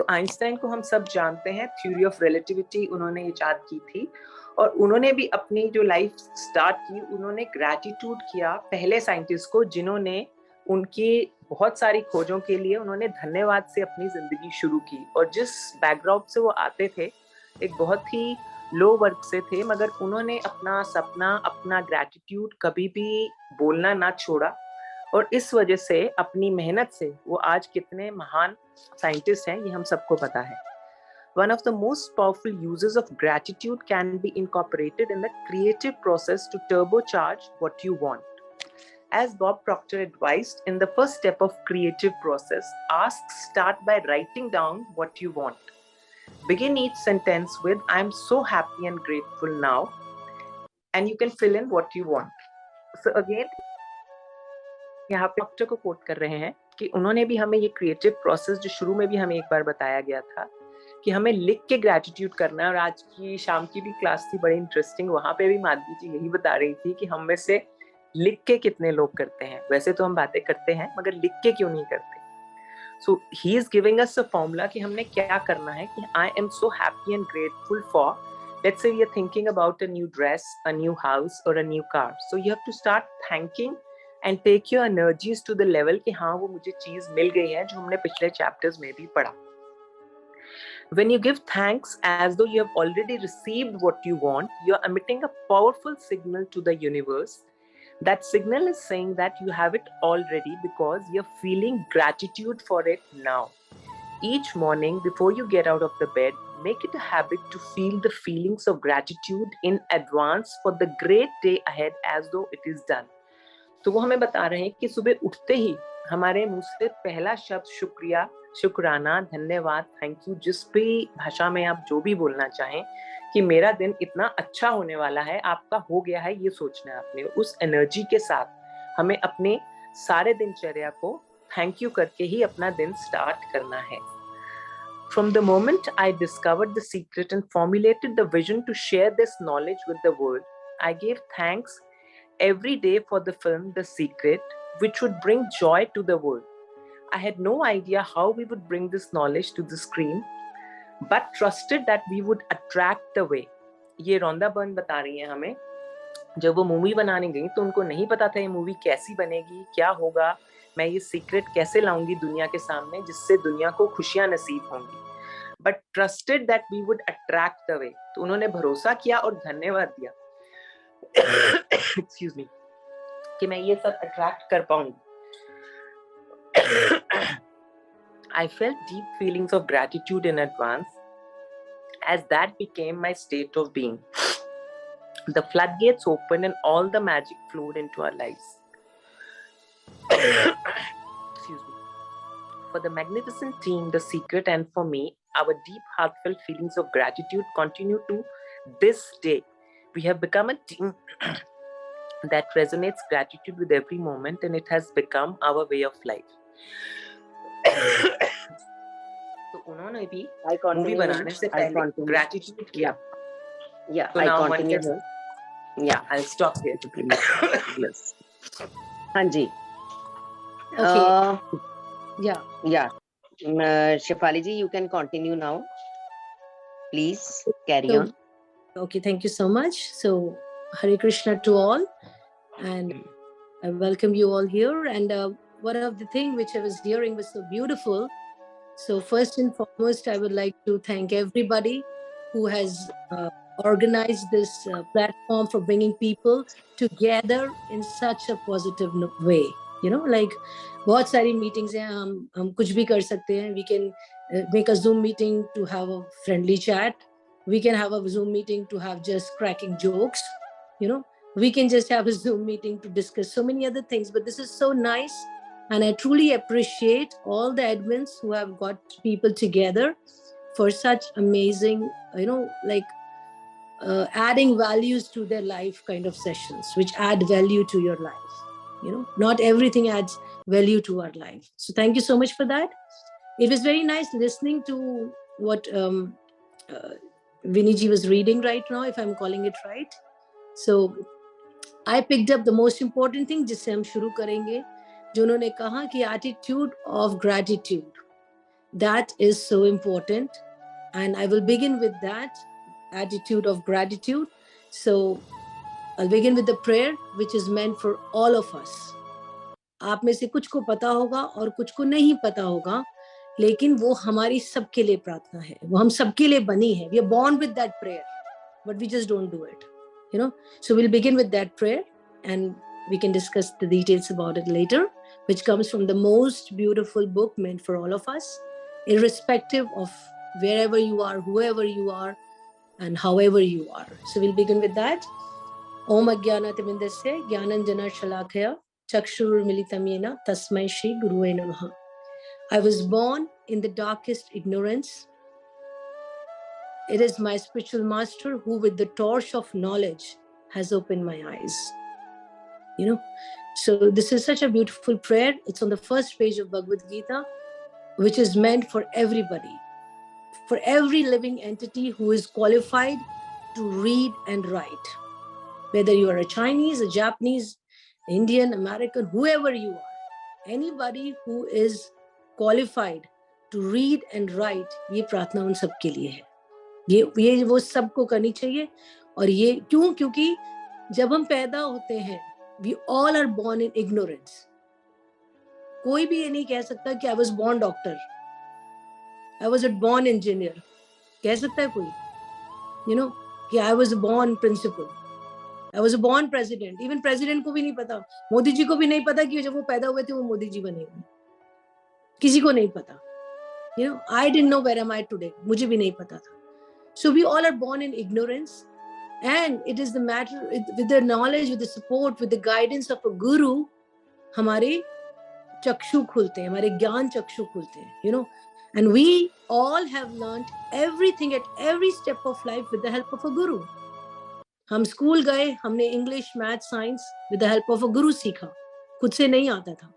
तो आइंस्टाइन को हम सब जानते हैं, थ्योरी ऑफ रिलेटिविटी उन्होंने इजाद की थी, और उन्होंने भी अपनी जो लाइफ स्टार्ट की, उन्होंने ग्रैटिट्यूड किया पहले साइंटिस्ट को जिन्होंने उनकी बहुत सारी खोजों के लिए उन्होंने धन्यवाद से अपनी जिंदगी शुरू की। और जिस बैकग्राउंड से वो आते थे, एक बहुत ही लो वर्ग से थे, मगर उन्होंने अपना सपना, अपना ग्रैटिट्यूड कभी भी बोलना ना छोड़ा, और इस वजह से अपनी मेहनत से वो आज कितने महान साइंटिस्ट हैं ये हम सबको पता है। One of the most powerful uses of gratitude can be incorporated in the creative process to turbocharge what you want. As Bob Proctor advised, in the first step of creative process, start by writing down what you want. Begin each sentence with "I am so happy and grateful now," and you can fill in what you want. So again, यहाँ पे doctor को coat कर रहे हैं कि उन्होंने भी हमें ये क्रिएटिव प्रोसेस, जो शुरू में भी हमें एक बार बताया गया था कि हमें लिख के ग्रैटिट्यूड करना है। और आज की शाम की भी क्लास थी बड़ी इंटरेस्टिंग, वहां पे भी माधवी जी यही बता रही थी कि हम में से लिख के कितने लोग करते हैं। वैसे तो हम बातें करते हैं, मगर लिख के क्यों नहीं करते। So he is giving us a formula कि हमने क्या करना है कि I am so happy and grateful for, let's say we are thinking about a new dress, a new house और a new car. So you have to start thanking and take your energies to the level कि हाँ, वो मुझे चीज मिल गई है जो हमने पिछले चैप्टर्स में भी पढ़ा। When you give thanks as though you have already received what you want, you are emitting a powerful signal to the universe. That signal is saying that you have it already because you're feeling gratitude for it now. Each morning before you get out of the bed, make it a habit to feel the feelings of gratitude in advance for the great day ahead as though it is done. तो वो हमें बता रहे हैं कि सुबह उठते ही हमारे मुंह से पहला शब्द शुक्रिया, शुक्राना, धन्यवाद, थैंक यू, जिस भी भाषा में आप जो भी बोलना चाहें, कि मेरा दिन इतना अच्छा होने वाला है, आपका हो गया है, ये सोचना है आपने। उस एनर्जी के साथ हमें अपने सारे दिनचर्या को थैंक यू करके ही अपना दिन स्टार्ट करना है। From the moment I discovered the secret and formulated the vision to share this knowledge with the world, I gave thanks every day for the film The Secret, which would bring joy to the world. I had no idea how we would bring this knowledge to the screen, but trusted that we would attract the way. ये रोंदा burn बता रही हैं हमें, जब वो movie बनाने गई तो उनको नहीं पता था ये मूवी कैसी बनेगी, क्या होगा, मैं ये सीक्रेट कैसे लाऊंगी दुनिया के सामने जिससे दुनिया को खुशियां नसीब होंगी, but trusted that we would attract the way. तो उन्होंने भरोसा किया और धन्यवाद दिया एक्सक्यूज मी, कि मैं ये सब अट्रैक्ट कर पाऊंगी। I felt deep feelings of gratitude in advance, as that became my state of being. The floodgates opened and all the magic flowed into our lives. Excuse me. For the magnificent team, The Secret, and for me, our deep, heartfelt feelings of gratitude continue to this day. We have become a team that resonates gratitude with every moment, and it has become our way of life. तो उन्होंने भी movie बनाने से पहले gratitude किया। Yeah, so I now continue. Yeah, I'll stop here. Yes. Hanji. Okay. Yeah. Shefali ji, you can continue now. Please carry on. Okay, thank you so much. So, Hare Krishna to all, and I welcome you all here. And one of the things which I was hearing was so beautiful. So first and foremost, I would like to thank everybody who has organized this platform for bringing people together in such a positive way. You know, like बहुत सारी meetings हैं, हम कुछ भी कर सकते हैं. We can make a Zoom meeting to have a friendly chat. We can have a Zoom meeting to have just cracking jokes. You know, we can just have a Zoom meeting to discuss so many other things. But this is so nice. And I truly appreciate all the admins who have got people together for such amazing, you know, like adding values to their life kind of sessions, which add value to your life. You know, not everything adds value to our life. So thank you so much for that. It was very nice listening to what Vinny ji was reading right now, if I'm calling it right. So I picked up the most important thing, जिससे हम शुरू करेंगे, जो उन्होंने कहा कि attitude of gratitude. That is so important. And I will begin with that attitude of gratitude. So I'll begin with the prayer, which is meant for all of us. आप में से कुछ को पता होगा और कुछ को नहीं पता होगा, लेकिन वो हमारी सबके लिए प्रार्थना है, वो हम सबके लिए बनी है. We are born with that prayer, but we just don't do it, you know. So we'll begin with that prayer, and we can discuss the details about it later, which comes from the most beautiful book meant for all of us, irrespective of wherever you are, whoever you are, and however you are. So we'll begin with that. Om Ajnanatimindasya Jnananjana Shalakaya Chakshurmilitam Yena Tasmai Shri Guruve Namaha. I was born in the darkest ignorance. It is my spiritual master who with the torch of knowledge has opened my eyes. You know, so this is such a beautiful prayer. It's on the first page of Bhagavad Gita, which is meant for everybody, for every living entity who is qualified to read and write. Whether you are a Chinese, a Japanese, Indian, American, whoever you are, anybody who is qualified to read and write, ये प्रार्थना उन सब के लिए है. ये वो सबको करनी चाहिए. और ये क्यों? क्योंकि जब हम पैदा होते हैं, we all are born in ignorance. कोई भी ये नहीं कह सकता कि I was born doctor, I was a born engineer. कह सकता है कोई? You know, कि I was a born principal, I was a born president. Even president को भी नहीं पता, मोदी जी को भी नहीं पता कि जब वो पैदा हुए थे वो मोदी जी बने हुए. किसी को नहीं पता. You know, I didn't know where am I today. मुझे भी नहीं पता था. So we all are born in ignorance, and it is the matter with the knowledge, with the support, with the guidance of a guru, हमारे चक्षु खुलते हैं, हमारे ज्ञान चक्षु खुलते हैं. You know, and we all have learned everything at every step of life with the help of a guru. हम स्कूल गए, हमने English, math, science with the help of a गुरु सीखा. खुद से नहीं आता था.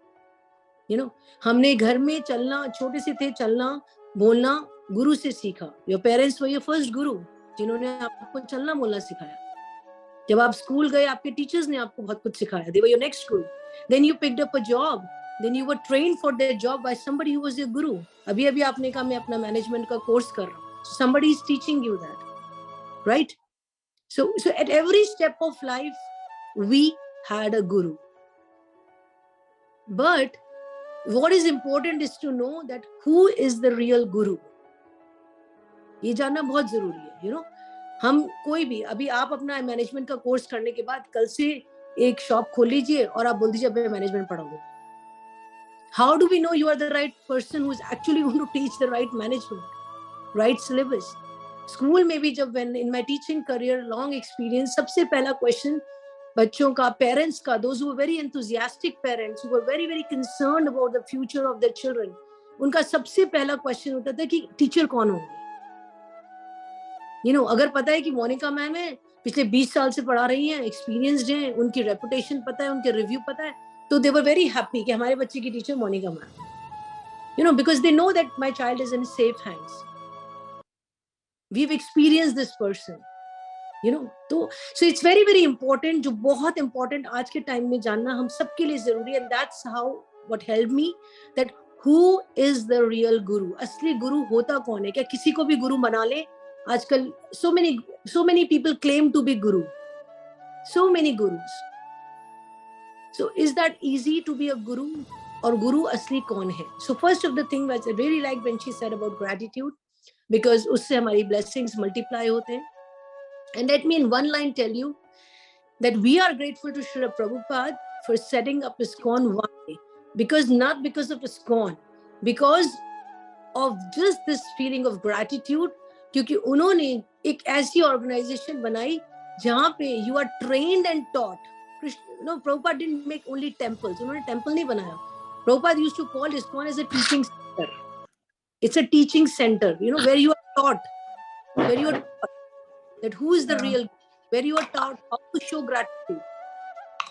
यू नो, हमने घर में चलना, छोटे से थे, चलना बोलना गुरु से सीखा. Your parents were your first गुरु, जिन्होंने आपको चलना बोलना सिखाया. जब आप स्कूल गए, आपके टीचर्स ने आपको बहुत कुछ सिखाया. They were your next guru. Then you picked up a job, then you were trained for that job by somebody who was your guru. अभी अभी आपने कहा मैं अपना मैनेजमेंट का कोर्स कर रहा हूँ. Somebody is teaching you that, right? So at every step of life, we had a guru. But what is important is to know that who is the real guru. ये जानना बहुत जरूरी है. You know, हम कोई भी, अभी आप अपना मैनेजमेंट का कोर्स करने के बाद कल से एक शॉप खोल लीजिए और आप बोल दीजिए अब मैं मैनेजमेंट पढ़ाऊंगा. How do we know you are the right person who is actually going to teach the right management, right syllabus? School में भी जब when in my teaching career, long experience, सबसे पहला क्वेश्चन बच्चों का, पेरेंट्स का, those who were very enthusiastic parents who were very very concerned about the future of their children, उनका सबसे पहला क्वेश्चन होता था कि टीचर कौन होंगे. You know, अगर पता है कि मोनिका मैम है, पिछले 20 साल से पढ़ा रही हैं, एक्सपीरियंस्ड हैं, उनकी रेपुटेशन पता है, उनके रिव्यू पता है, तो they were very happy कि हमारे बच्चे की teacher Monica ma'am. You know, because they know that my child is in safe hands. We've experienced this person, you know. So it's very very important, जो बहुत important आज के time में जानना हम सबके लिए जरूरी है. And that's how what helped me, that who is the real guru. असली गुरु होता कौन है? क्या किसी को भी गुरु बना ले? आजकल so many people claim to be guru, so many gurus. So is that easy to be a guru? और गुरु असली कौन है? So first of the thing that I really liked when she said about gratitude, because उससे हमारी blessings multiply होते हैं. And let me in one line tell you that we are grateful to Srila Prabhupada for setting up ISKCON. Why? Because not because of ISKCON, because of just this feeling of gratitude, क्योंकि उन्होंने एक ऐसी organization बनाई जहाँ पे you are trained and taught. No, Prabhupada didn't make only temples. उन्होंने temple नहीं बनाया. Prabhupada used to call ISKCON as a teaching center. It's a teaching center, you know, where you are taught, that who is the real, where you are taught how to show gratitude,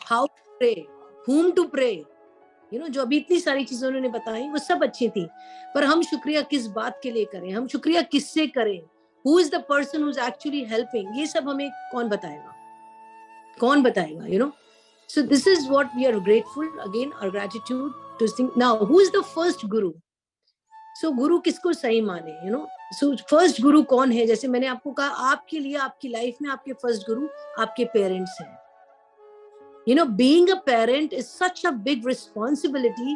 how to pray, whom to pray. You know, जो अभी इतनी सारी चीजें उन्होंने बताई वो सब अच्छी थी, पर हम शुक्रिया किस बात के लिए करें, हम शुक्रिया किससे करें, who is the person who's actually helping, ये सब हमें कौन बताएगा, you know. So this is what we are grateful, again, our gratitude to think. Now, who is the first guru? सो गुरु किसको सही माने, यू नो. सो फर्स्ट गुरु कौन है? जैसे मैंने आपको कहा, आपके लिए आपकी लाइफ में आपके फर्स्ट गुरु आपके पेरेंट्स हैं. You know, being a parent is such a big responsibility,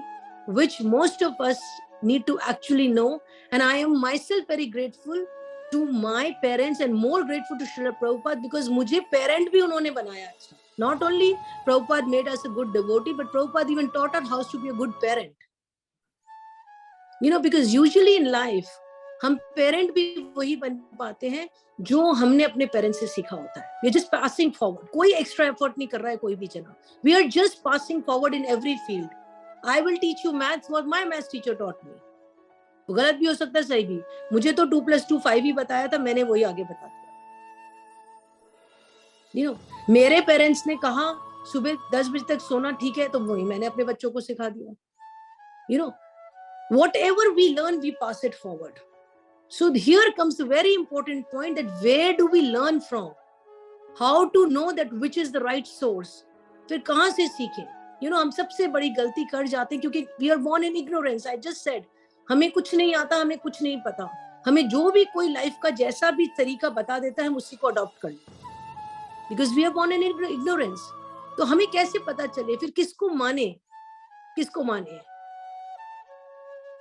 which most of us need to actually know. And I am myself very grateful to my parents and more grateful to Srila Prabhupada, because मुझे parent भी उन्होंने बनाया अच्छा. Not only Prabhupada made us a good devotee, but Prabhupada even taught us how to be a good parent. You know, because usually in life, हम parent भी वही बन पाते हैं जो हमने अपने पेरेंट्स से सीखा होता है. We are just passing forward. कोई एक्स्ट्रा एफर्ट नहीं कर रहा है कोई भी जना. We are just passing forward in every field. I will teach you maths what my maths teacher taught me. गलत भी हो सकता है, सही भी. मुझे तो 2 + 2 5 ही बताया था, मैंने वही आगे बता दिया. यू नो, मेरे पेरेंट्स ने कहा सुबह 10 बजे तक सोना ठीक है, तो वही मैंने अपने बच्चों को सिखा दिया. You know, whatever we learn, we pass it forward. So here comes the very important point, that where do we learn from? How to know that which is the right source? फिर कहाँ से सीखें? You know, हम सबसे बड़ी गलती कर जाते हैं क्योंकि we are born in ignorance. I just said, हमें कुछ नहीं आता, हमें कुछ नहीं पता. हमें जो भी कोई लाइफ का जैसा भी तरीका बता देता है, हम उसी को अडॉप्ट कर लेते हैं. Because we are born in ignorance. तो हमें कैसे पता चले फिर किसको माने, किसको माने?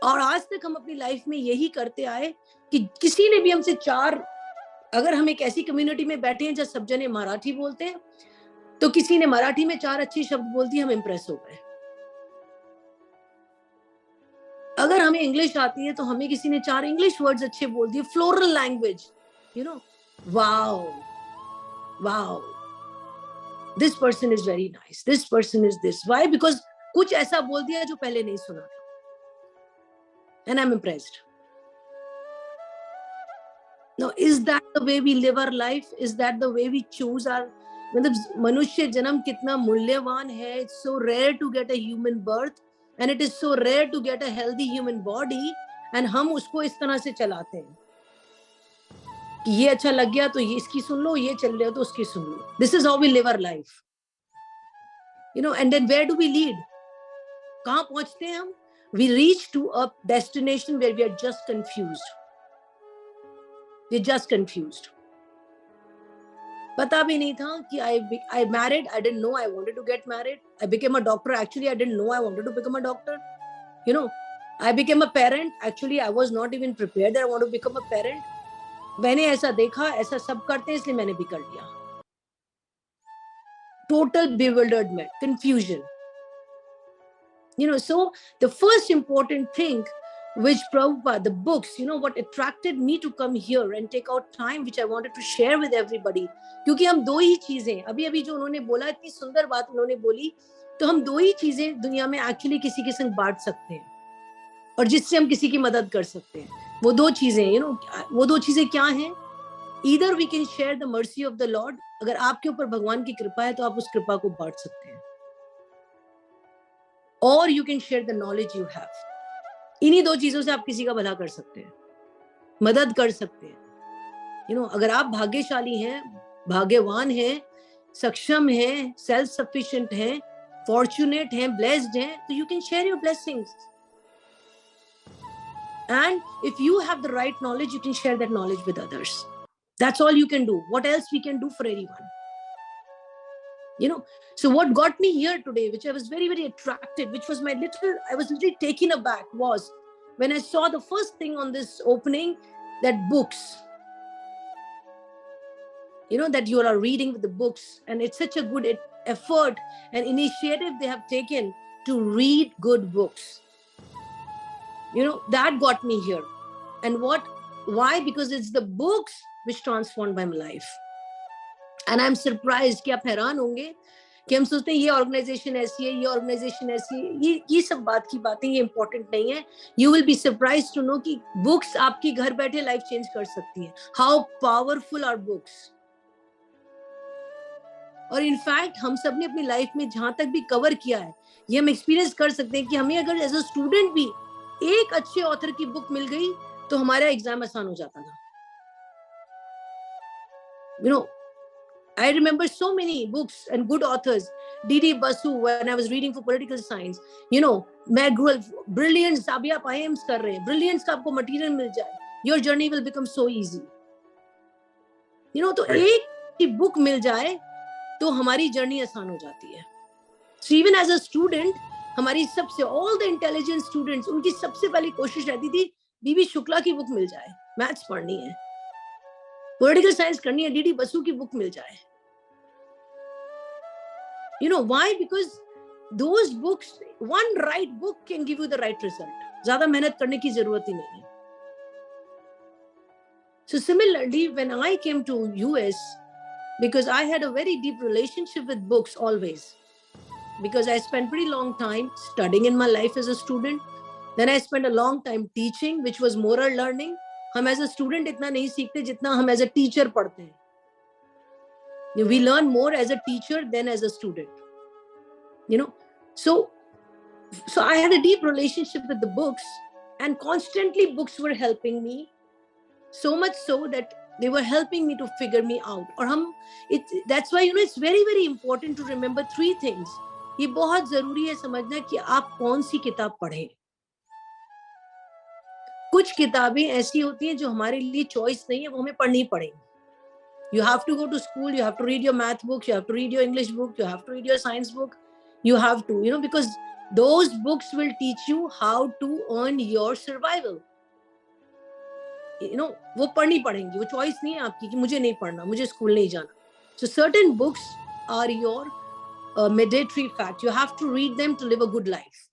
और आज तक हम अपनी लाइफ में यही करते आए कि किसी ने भी हमसे अगर हम एक ऐसी कम्युनिटी में बैठे हैं जहाँ सब जने मराठी बोलते हैं, तो किसी ने मराठी में 4 अच्छे शब्द बोल दिए, हम इम्प्रेस हो गए. अगर हमें इंग्लिश आती है तो हमें किसी ने 4 इंग्लिश वर्ड्स अच्छे बोल दिए, floral language. You know, wow wow, this person is very nice, this person is this. Why? Because कुछ ऐसा बोल दिया जो पहले नहीं सुना था. And I'm impressed. Now, is that the way we live our life? Is that the way we choose our? मतलब मनुष्य जन्म कितना मूल्यवान है. It's so rare to get a human birth, and it is so rare to get a healthy human body. And हम उसको इस तरह से चलाते हैं कि ये अच्छा लग गया तो ये इसकी सुन लो, ये चल रहा तो उसकी सुन लो. This is how we live our life. You know, and then where do we lead? कहाँ पहुँचते हैं हम? We reach to a destination where we are just confused. We're just confused. पता भी नहीं था कि I married. I didn't know I wanted to get married. I became a doctor. Actually, I didn't know I wanted to become a doctor. You know, I became a parent. Actually, I was not even prepared that I want to become a parent. मैंने ऐसा देखा, ऐसा सब करते हैं, इसलिए मैंने भी कर लिया. Total bewilderment, confusion. You know, so the first important thing which Prabhupada, the books, you know, what attracted me to come here and take out time, which I wanted to share with everybody. क्योंकि हम 2 ही चीजें, अभी जो उन्होंने बोला, इतनी सुंदर बात उन्होंने बोली, तो हम 2 ही चीजें दुनिया में एक्चुअली किसी के संग बांट सकते हैं और जिससे हम किसी की मदद कर सकते हैं. वो 2 चीजें, you know, वो 2 चीजें क्या हैं? Either we can share the mercy of the Lord. अगर आपके ऊपर भगवान की कृपा है तो आप उस कृपा को बांट सकते हैं. Or you can share the knowledge you have. इन्हीं 2 चीजों से आप किसी का भला कर सकते हैं, मदद कर सकते हैं. You know, अगर आप भाग्यशाली हैं, भाग्यवान हैं, सक्षम हैं, सेल्फ सफिशिएंट हैं, फॉर्चुनेट हैं, ब्लेस्ड हैं, तो you can share your blessings. And if you have the right knowledge, you can share that knowledge with others. That's all you can do. What else we can do for anyone? You know, so what got me here today, which I was very, very attracted, which was I was literally taken aback, was when I saw the first thing on this opening, that books, you know, that you are reading with the books, and it's such a good effort and initiative they have taken to read good books. You know, that got me here. And why? Because it's the books which transformed my life. And I'm surprised कि आप हैरान होंगे कि हम सोचते हैं ये organisation ऐसी है, ये ऑर्गेनाइजेशन ऐसी है, ये सब बात की बातें, ये इंपॉर्टेंट नहीं है. You will be surprise to know कि बुक्स आपकी घर बैठे लाइफ चेंज कर सकती हैं. How powerful are books. और इनफैक्ट हम सब ने अपनी लाइफ में जहां तक भी कवर किया है, ये हम एक्सपीरियंस कर सकते हैं कि हमें अगर एज अ स्टूडेंट भी एक अच्छे ऑथर की बुक मिल गई तो हमारा एग्जाम आसान हो जाता था. You know, I remember so many books and good authors. D.D. Basu, when I was reading for political science, you know, McGraw, brilliant, अभी आप IIMs कर रहे हैं, brilliance का आपको material मिल जाए, your journey will become so easy. You know, तो एक book मिल जाए, तो हमारी journey आसान हो जाती है. So even as a student, हमारी सबसे all the intelligent students, उनकी सबसे पहली कोशिश रहती थी, बीबी शुक्ला की book मिल जाए, maths पढ़नी है, political science करनी है, D.D. Basu की book मिल जाए. You know why? Because those books, one right book can give you the right result. ज़्यादा मेहनत करने की ज़रूरत ही नहीं है. So similarly, when I came to US, because I had a very deep relationship with books always, because I spent pretty long time studying in my life as a student. Then I spent a long time teaching, which was moral learning. हम as a student इतना नहीं सीखते जितना हम as a teacher पढ़ते हैं. We learn more as a teacher than as a student. You know, so I had a deep relationship with the books, and constantly books were helping me, so much so that they were helping me to figure me out. और that's why, you know, it's very, very important to remember 3 things. ये बहुत जरूरी है समझना कि आप कौन सी किताब पढ़ें. कुछ किताबें ऐसी होती हैं जो हमारे लिए चॉइस नहीं है, वो हमें पढ़नी पड़ेंगी. You have to go to school, you have to read your math book, you have to read your English book, you have to read your science book. You have to, you know, because those books will teach you how to earn your survival. You know, वो पढ़नी पड़ेंगी, वो choice नहीं है आपकी कि मुझे नहीं पढ़ना, मुझे स्कूल नहीं जाना. So certain books are your mandatory fact. You have to read them to live a good life.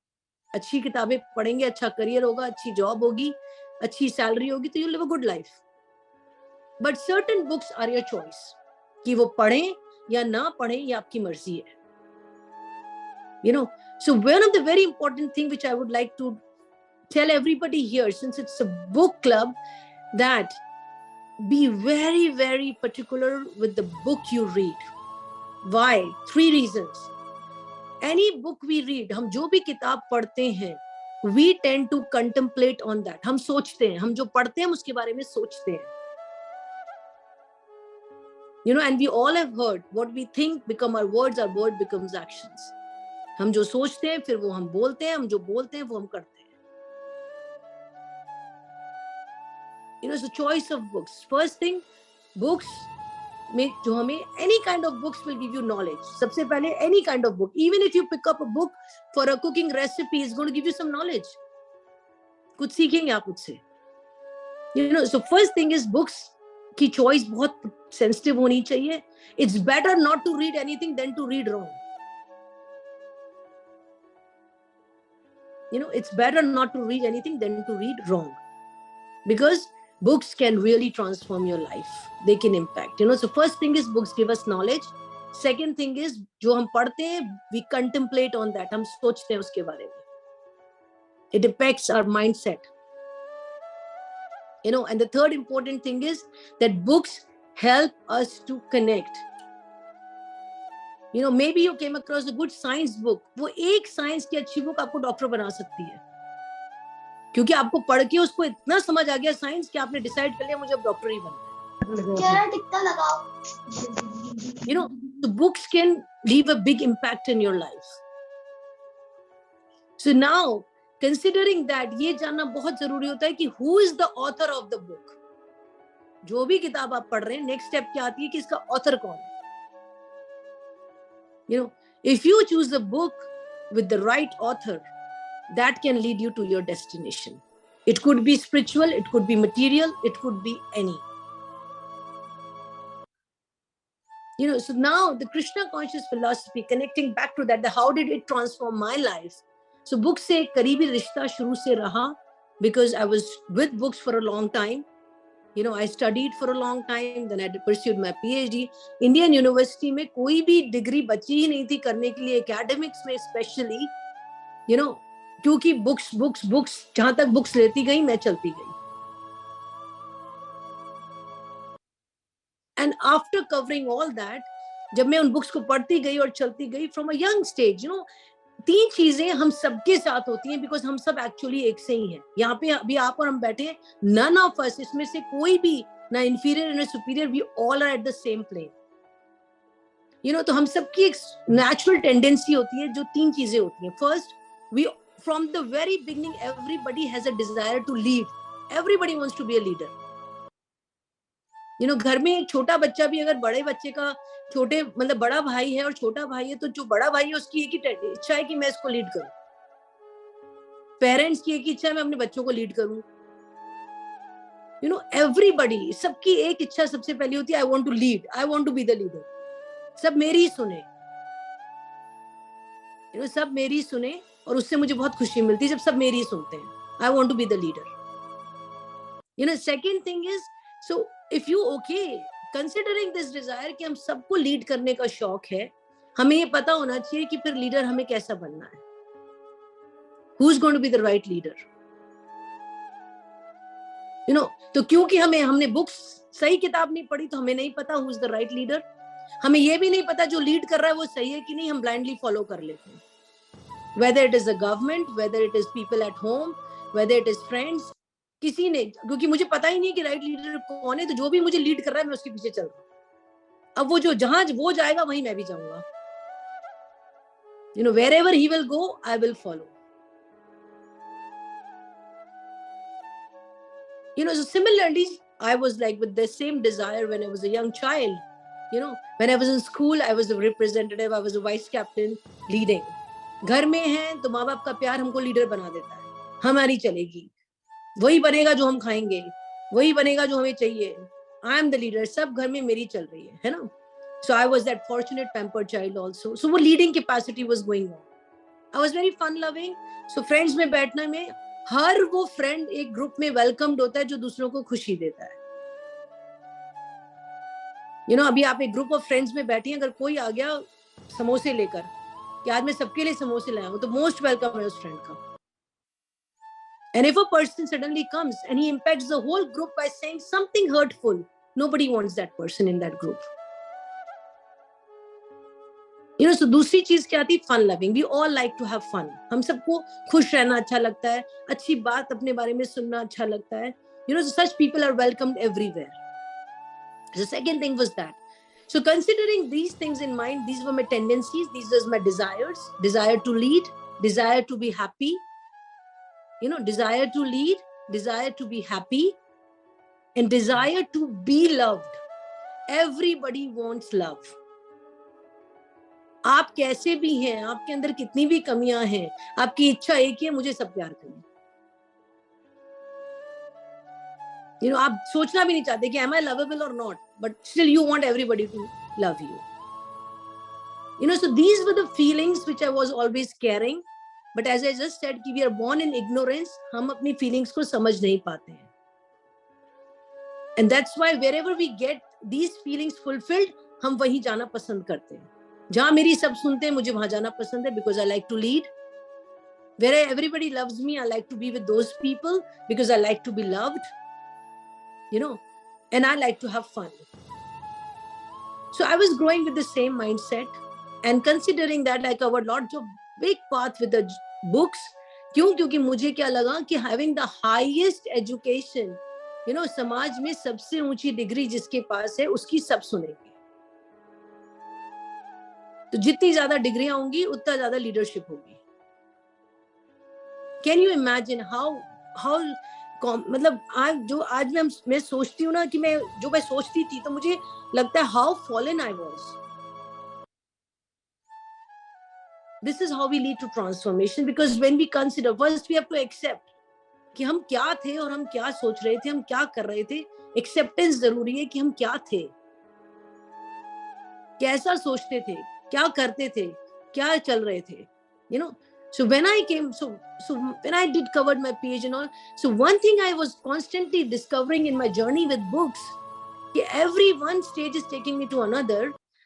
अच्छी किताबें पढ़ेंगे, अच्छा करियर होगा, अच्छी जॉब होगी, अच्छी सैलरी होगी, तो you live a good life. But certain books are your choice. कि वो पढ़ें या ना पढ़ें, ये आपकी मर्जी है. You know, so one of the very important thing which I would like to tell everybody here, since it's a book club, that be very, very particular with the book you read. Why? 3 reasons. Any book we read, हम जो भी किताब पढ़ते हैं, we tend to contemplate on that. हम सोचते हैं, हम जो पढ़ते हैं उसके बारे में सोचते हैं. You know, and we all have heard, what we think become our words, our word becomes actions. हम जो सोचते हैं फिर वो हम बोलते हैं, हम जो बोलते हैं वो हम करते हैं. You know, it's a choice of books. First thing, books में जो हमें any kind of books will give you knowledge. सबसे पहले any kind of book, even if you pick up a book for a cooking recipe, is going to give you some knowledge. कुछ सीखेंगे आप उससे. You know, so first thing is books की choice बहुत sensitive होनी चाहिए. It's better not to read anything than to read wrong. You know, it's better not to read anything than to read wrong, because books can really transform your life. They can impact. You know, so first thing is books give us knowledge. Second thing is जो हम पढ़ते हैं, we contemplate on that. हम सोचते हैं उसके बारे में. It affects our mindset. You know, and the third important thing is that books help us to connect. You know, maybe you came across a good science book. वो एक science की अच्छी बुक आपको डॉक्टर बना सकती है, क्योंकि आपको पढ़ के उसको इतना समझ आ गया साइंस कि आपने डिसाइड कर लिया मुझे अब डॉक्टर ही बनना है. You know, the books can leave a big impact in your life. So now, considering that, ये जानना बहुत जरूरी होता है कि who is the author of the book. जो भी किताब आप पढ़ रहे हैं, नेक्स्ट स्टेप क्या आती है कि इसका ऑथर कौन है. You know, if you choose a book with the right author, that can lead you to your destination. It could be spiritual, it could be material, it could be any. You know, so now the Krishna conscious philosophy, connecting back to that, how did it transform my life? So books से करीबी रिश्ता शुरू से रहा, because I was with books for a long time. You know, I studied for a long time, then I pursued my PhD. Indian University में कोई भी degree बची ही नहीं थी करने के लिए, academics में especially. You know, क्योंकि books जहां तक books लेती गई मैं चलती गई. And after covering all that, जब मैं उन books को पढ़ती गई और चलती गई from a young stage, you know, 3 चीजें हम सबके साथ होती हैं, because हम सब एक्चुअली एक से ही हैं. यहाँ पे अभी आप और हम बैठे हैं, none of us, इसमें से कोई भी ना inferior ना superior, we all are at the same plane. तो हम सबकी एक नेचुरल टेंडेंसी होती है, जो 3 चीजें होती हैं. First, we from the very beginning everybody has a desire to lead. Everybody wants to be a leader. घर में एक छोटा बच्चा भी अगर बड़े बच्चे का छोटे मतलब बड़ा भाई है और छोटा भाई है, तो जो बड़ा भाई है उसकी एक ही इच्छा है कि मैं इसको लीड करूं. पेरेंट्स की एक ही इच्छा है मैं अपने बच्चों को लीड करूं. एवरीबडी, सबकी एक इच्छा सबसे पहली होती है, I want to lead, I want to be the leader. सब मेरी सुने, सब मेरी सुने, और उससे मुझे बहुत खुशी मिलती है जब सब मेरी सुनते हैं. I want to be the leader. Second thing is, so if you considering this desire कि हम सबको लीड करने का शौक है, हमें ये पता होना चाहिए कि फिर लीडर हमें कैसा बनना है. Who is going to be the right leader. तो क्योंकि हमने बुक्स, सही किताब नहीं पढ़ी, तो हमें नहीं पता who is the right leader. हमें ये भी नहीं पता जो लीड कर रहा है वो सही है कि नहीं, हम ब्लाइंडली फॉलो कर लेते हैं. Whether it is a government, whether it is people at home, whether it is friends, किसी ने, क्योंकि मुझे पता ही नहीं कि राइट लीडर कौन है, तो जो भी मुझे लीड कर रहा है मैं उसके पीछे चल रहा हूँ. अब वो जहां वो जाएगा वहीं मैं भी जाऊंगा. wherever he will go, I will follow. So similarly, I was like with the same desire when I was a young child. When I was in school, I was a representative, I was a vice captain, leading. घर में हैं तो माँ बाप का प्यार हमको leader बना देता है. हमारी चलेगी, वही बनेगा जो हम खाएंगे, वही बनेगा जो हमें चाहिए. आई एम द लीडर, सब घर में मेरी चल रही है ना. So I was that fortunate pampered child also. So वो leading capacity was going on. I was very fun loving. So friends में बैठने में हर वो friend एक ग्रुप में welcomed होता है जो दूसरों को खुशी देता है. अभी आप एक ग्रुप ऑफ फ्रेंड्स में बैठी हैं, अगर कोई आ गया समोसे लेकर कि आज मैं सबके लिए समोसे लाया हूं, तो मोस्ट वेलकम है उस फ्रेंड का. And if a person suddenly comes and he impacts the whole group by saying something hurtful, nobody wants that person in that group. So दूसरी चीज क्या थी? Fun loving. We all like to have fun. हम सबको खुश रहना अच्छा लगता है, अच्छी बात अपने बारे में सुनना अच्छा लगता है. Such people are welcomed everywhere. The second thing was that. So considering these things in mind, these were my tendencies, these were my desires. Desire to lead, desire to be happy. Desire to lead, desire to be happy, and desire to be loved. Everybody wants love. आप कैसे भी हैं, आपके अंदर कितनी भी कमियां हैं, आपकी इच्छा एक ही है, मुझे सब प्यार करें. आप सोचना भी नहीं चाहते कि am I lovable or not, but still you want everybody to love you. So these were the feelings which I was always carrying. But as I just said कि we are born in ignorance, हम अपनी feelings को समझ नहीं पाते हैं. And that's why wherever we get these feelings fulfilled, हम वहीं जाना पसंद करते हैं. जहां मेरी सब सुनते हैं, मुझे वहां जाना पसंद है, because I like to lead. Where everybody loves me, I like to be with those people because I like to be loved. And I like to have fun. So I was growing with the same mindset, and considering that I covered lots of big path with the books. क्योंकि मुझे क्या लगा कि having the highest education, समाज में सबसे ऊंची degree जिसके पास है उसकी सब सुनेंगे. तो जितनी ज्यादा डिग्रियां होंगी उतना ज्यादा लीडरशिप होगी. कैन यू इमेजिन हाउ मतलब आज मैं सोचती हूँ ना कि मैं सोचती थी, तो मुझे लगता है how fallen I was. This is how we lead to transformation, because when we consider, first we have to accept कि हम क्या थे और हम क्या सोच रहे थे, हम क्या कर रहे थे. एक्सेप्टेंस जरूरी है कि हम क्या थे, कैसा सोचते थे, क्या करते थे, क्या चल रहे थे. So when I came, so when I did covered my PhD and all, so one thing I was constantly discovering in my journey with books, कि every one stage is taking me to another,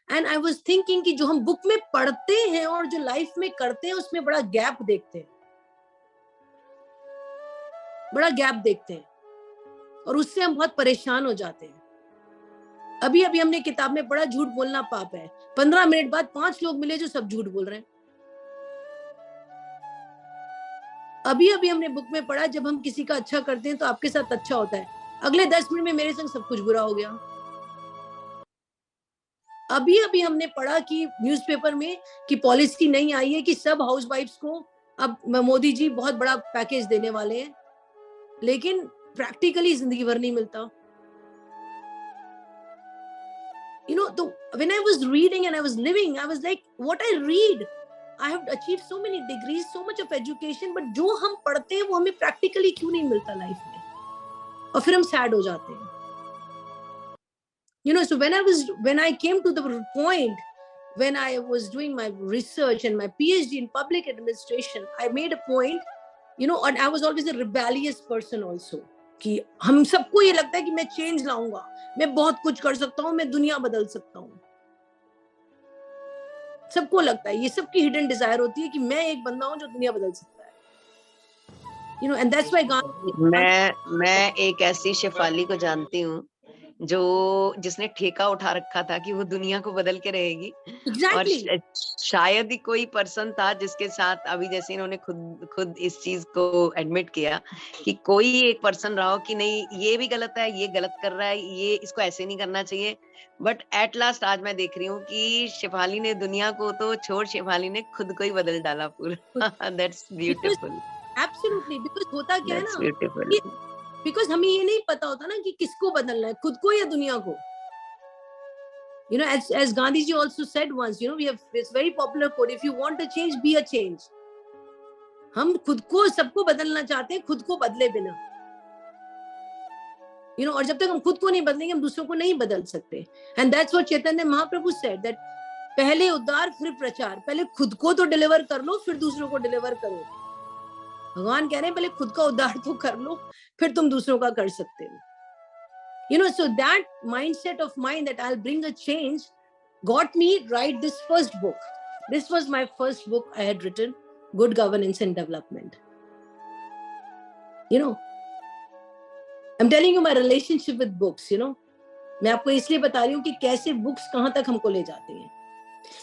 and I was thinking कि जो हम book में पढ़ते हैं और जो life में करते हैं उसमें बड़ा गैप देखते हैं, और उससे हम बहुत परेशान हो जाते हैं. अभी हमने किताब में पढ़ा झूठ बोलना पाप है. 15 मिनट बाद 5 लोग मिले जो सब झूठ बोल रहे हैं. अभी हमने बुक में पढ़ा जब हम किसी का अच्छा करते हैं तो आपके साथ अच्छा होता है, अगले 10 मिनट में मेरे संग सब कुछ बुरा हो गया. अभी अभी हमने पढ़ा कि न्यूज़पेपर में कि पॉलिसी नहीं आई है कि सब हाउसवाइफ्स को अब मोदी जी बहुत बड़ा पैकेज देने वाले हैं, लेकिन प्रैक्टिकली जिंदगी भर नहीं मिलता. So when I was reading and I was living, I was like, what I read, I have achieved so many degrees, so much of education, but जो हम पढ़ते हैं वो हमें practically क्यों नहीं मिलता लाइफ में, और फिर हम sad हो जाते हैं. So when I came to the point, when I was doing my research and my PhD in public administration, I made a point, and I was always a rebellious person also, कि हम सबको ये लगता है कि मैं change लाऊंगा, मैं बहुत कुछ कर सकता हूँ, मैं दुनिया बदल सकता हूँ. सबको लगता है, ये सबकी हिडन डिजायर होती है कि मैं एक बंदा हूँ जो दुनिया बदल सकता है. And that's why मैं एक ऐसी शेफाली को जानती हूँ जो जिसने ठेका उठा रखा था कि वो दुनिया को बदल के रहेगी. Exactly. और शायद ही कोई पर्सन था जिसके साथ अभी जैसे इन्होंने खुद इस चीज को एडमिट किया कि कोई एक पर्सन रहा हो कि नहीं ये भी गलत है, ये गलत कर रहा है, ये इसको ऐसे नहीं करना चाहिए. बट एट लास्ट आज मैं देख रही हूँ कि शेफाली ने दुनिया को तो छोड़, शेफाली ने खुद को ही बदल डाला पूरा. That's beautiful. Absolutely, because होता क्या है That's ना, beautiful. because हमें ये नहीं पता होता ना कि किसको बदलना है, खुद को या दुनिया को. As Gandhi ji also said once, we have this very popular quote, if you want a change, be a change. हम खुद को सबको बदलना चाहते हैं, खुद को बदले बिना. और जब तक हम खुद को नहीं बदलेंगे हम दूसरों को नहीं बदल सकते. And that's what Chaitanya Mahaprabhu said, that पहले उद्धार फिर प्रचार. पहले खुद को तो डिलीवर कर लो, फिर दूसरों को डिलीवर करो. भगवान कह रहे हैं पहले खुद का उद्धार तो कर लो, फिर तुम दूसरों का कर सकते हो. So that mindset of mine that I'll bring a change got me write this first book. This was my first book I had written, Good Governance and Development. I'm telling you my relationship with books, मैं आपको इसलिए बता रही हूँ कि कैसे books कहाँ तक हमको ले जाते हैं.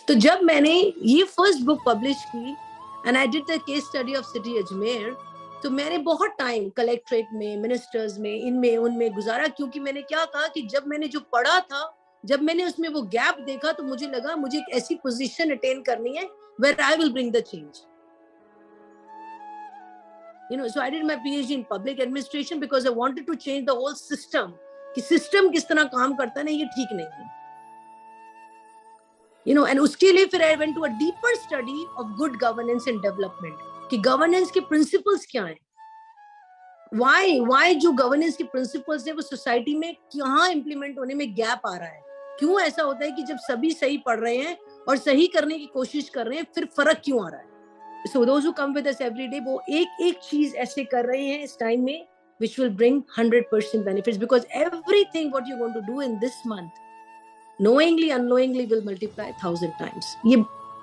तो जब मैंने ये फर्स्ट बुक पब्लिश की and I did the case study of city Ajmer, तो मैंने बहुत टाइम कलेक्ट्रेट में, मिनिस्टर्स में, इनमें उनमें गुजारा, क्योंकि मैंने क्या कहा कि जब मैंने जो पढ़ा था, जब मैंने उसमें वो गैप देखा, तो मुझे लगा मुझे एक ऐसी पोजीशन अटेन करनी है where I will bring the change. So I did my PhD in public administration because I wanted to change the whole system. कि सिस्टम किस तरह काम करता है ना, ये ठीक नहीं है. And उसके लिए फिर I went to a deeper study of good governance and development. कि गवर्नेंस के प्रिंसिपल्स क्या हैं, why जो गवर्नेंस के प्रिंसिपल्स है वो सोसाइटी में कहाँ इंप्लीमेंट होने में गैप आ रहा है. क्यों ऐसा होता है कि जब सभी सही पढ़ रहे हैं और सही करने की कोशिश कर रहे हैं, फिर फर्क क्यों आ रहा है. So those who come with us every day, वो एक चीज ऐसे कर रहे हैं इस टाइम में which will bring 100% benefits, because everything what you're going to do in this month, knowingly unknowingly, will multiply 1,000 times. ये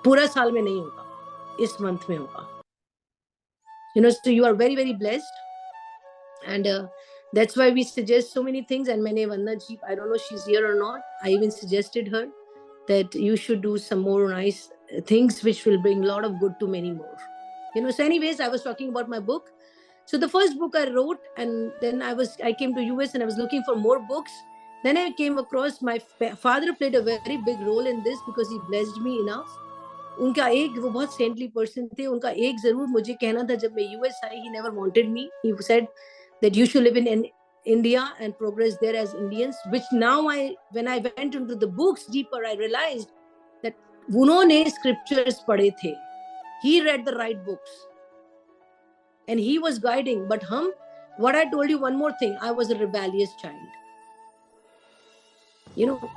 पूरा साल में नहीं होगा, इस मंथ में होगा. So you are very very blessed, and that's why we suggest so many things. And मैंने वंदना जी, I don't know she's here or not, I even suggested her that you should do some more nice things which will bring a lot of good to many more. So anyways, I was talking about my book. So the first book I wrote, and then I came to US and I was looking for more books. Then I came across my father played a very big role in this because he blessed me enough. उनका एक, वो बहुत saintly person थे, उनका एक जरूर मुझे कहना था जब मैं US I. He never wanted me. He said that you should live in India and progress there as Indians, which now when I went into the books deeper, I realized that उन्होंने scriptures पढ़े थे. He read the right books and he was guiding. But what I told you, one more thing, I was a rebellious child.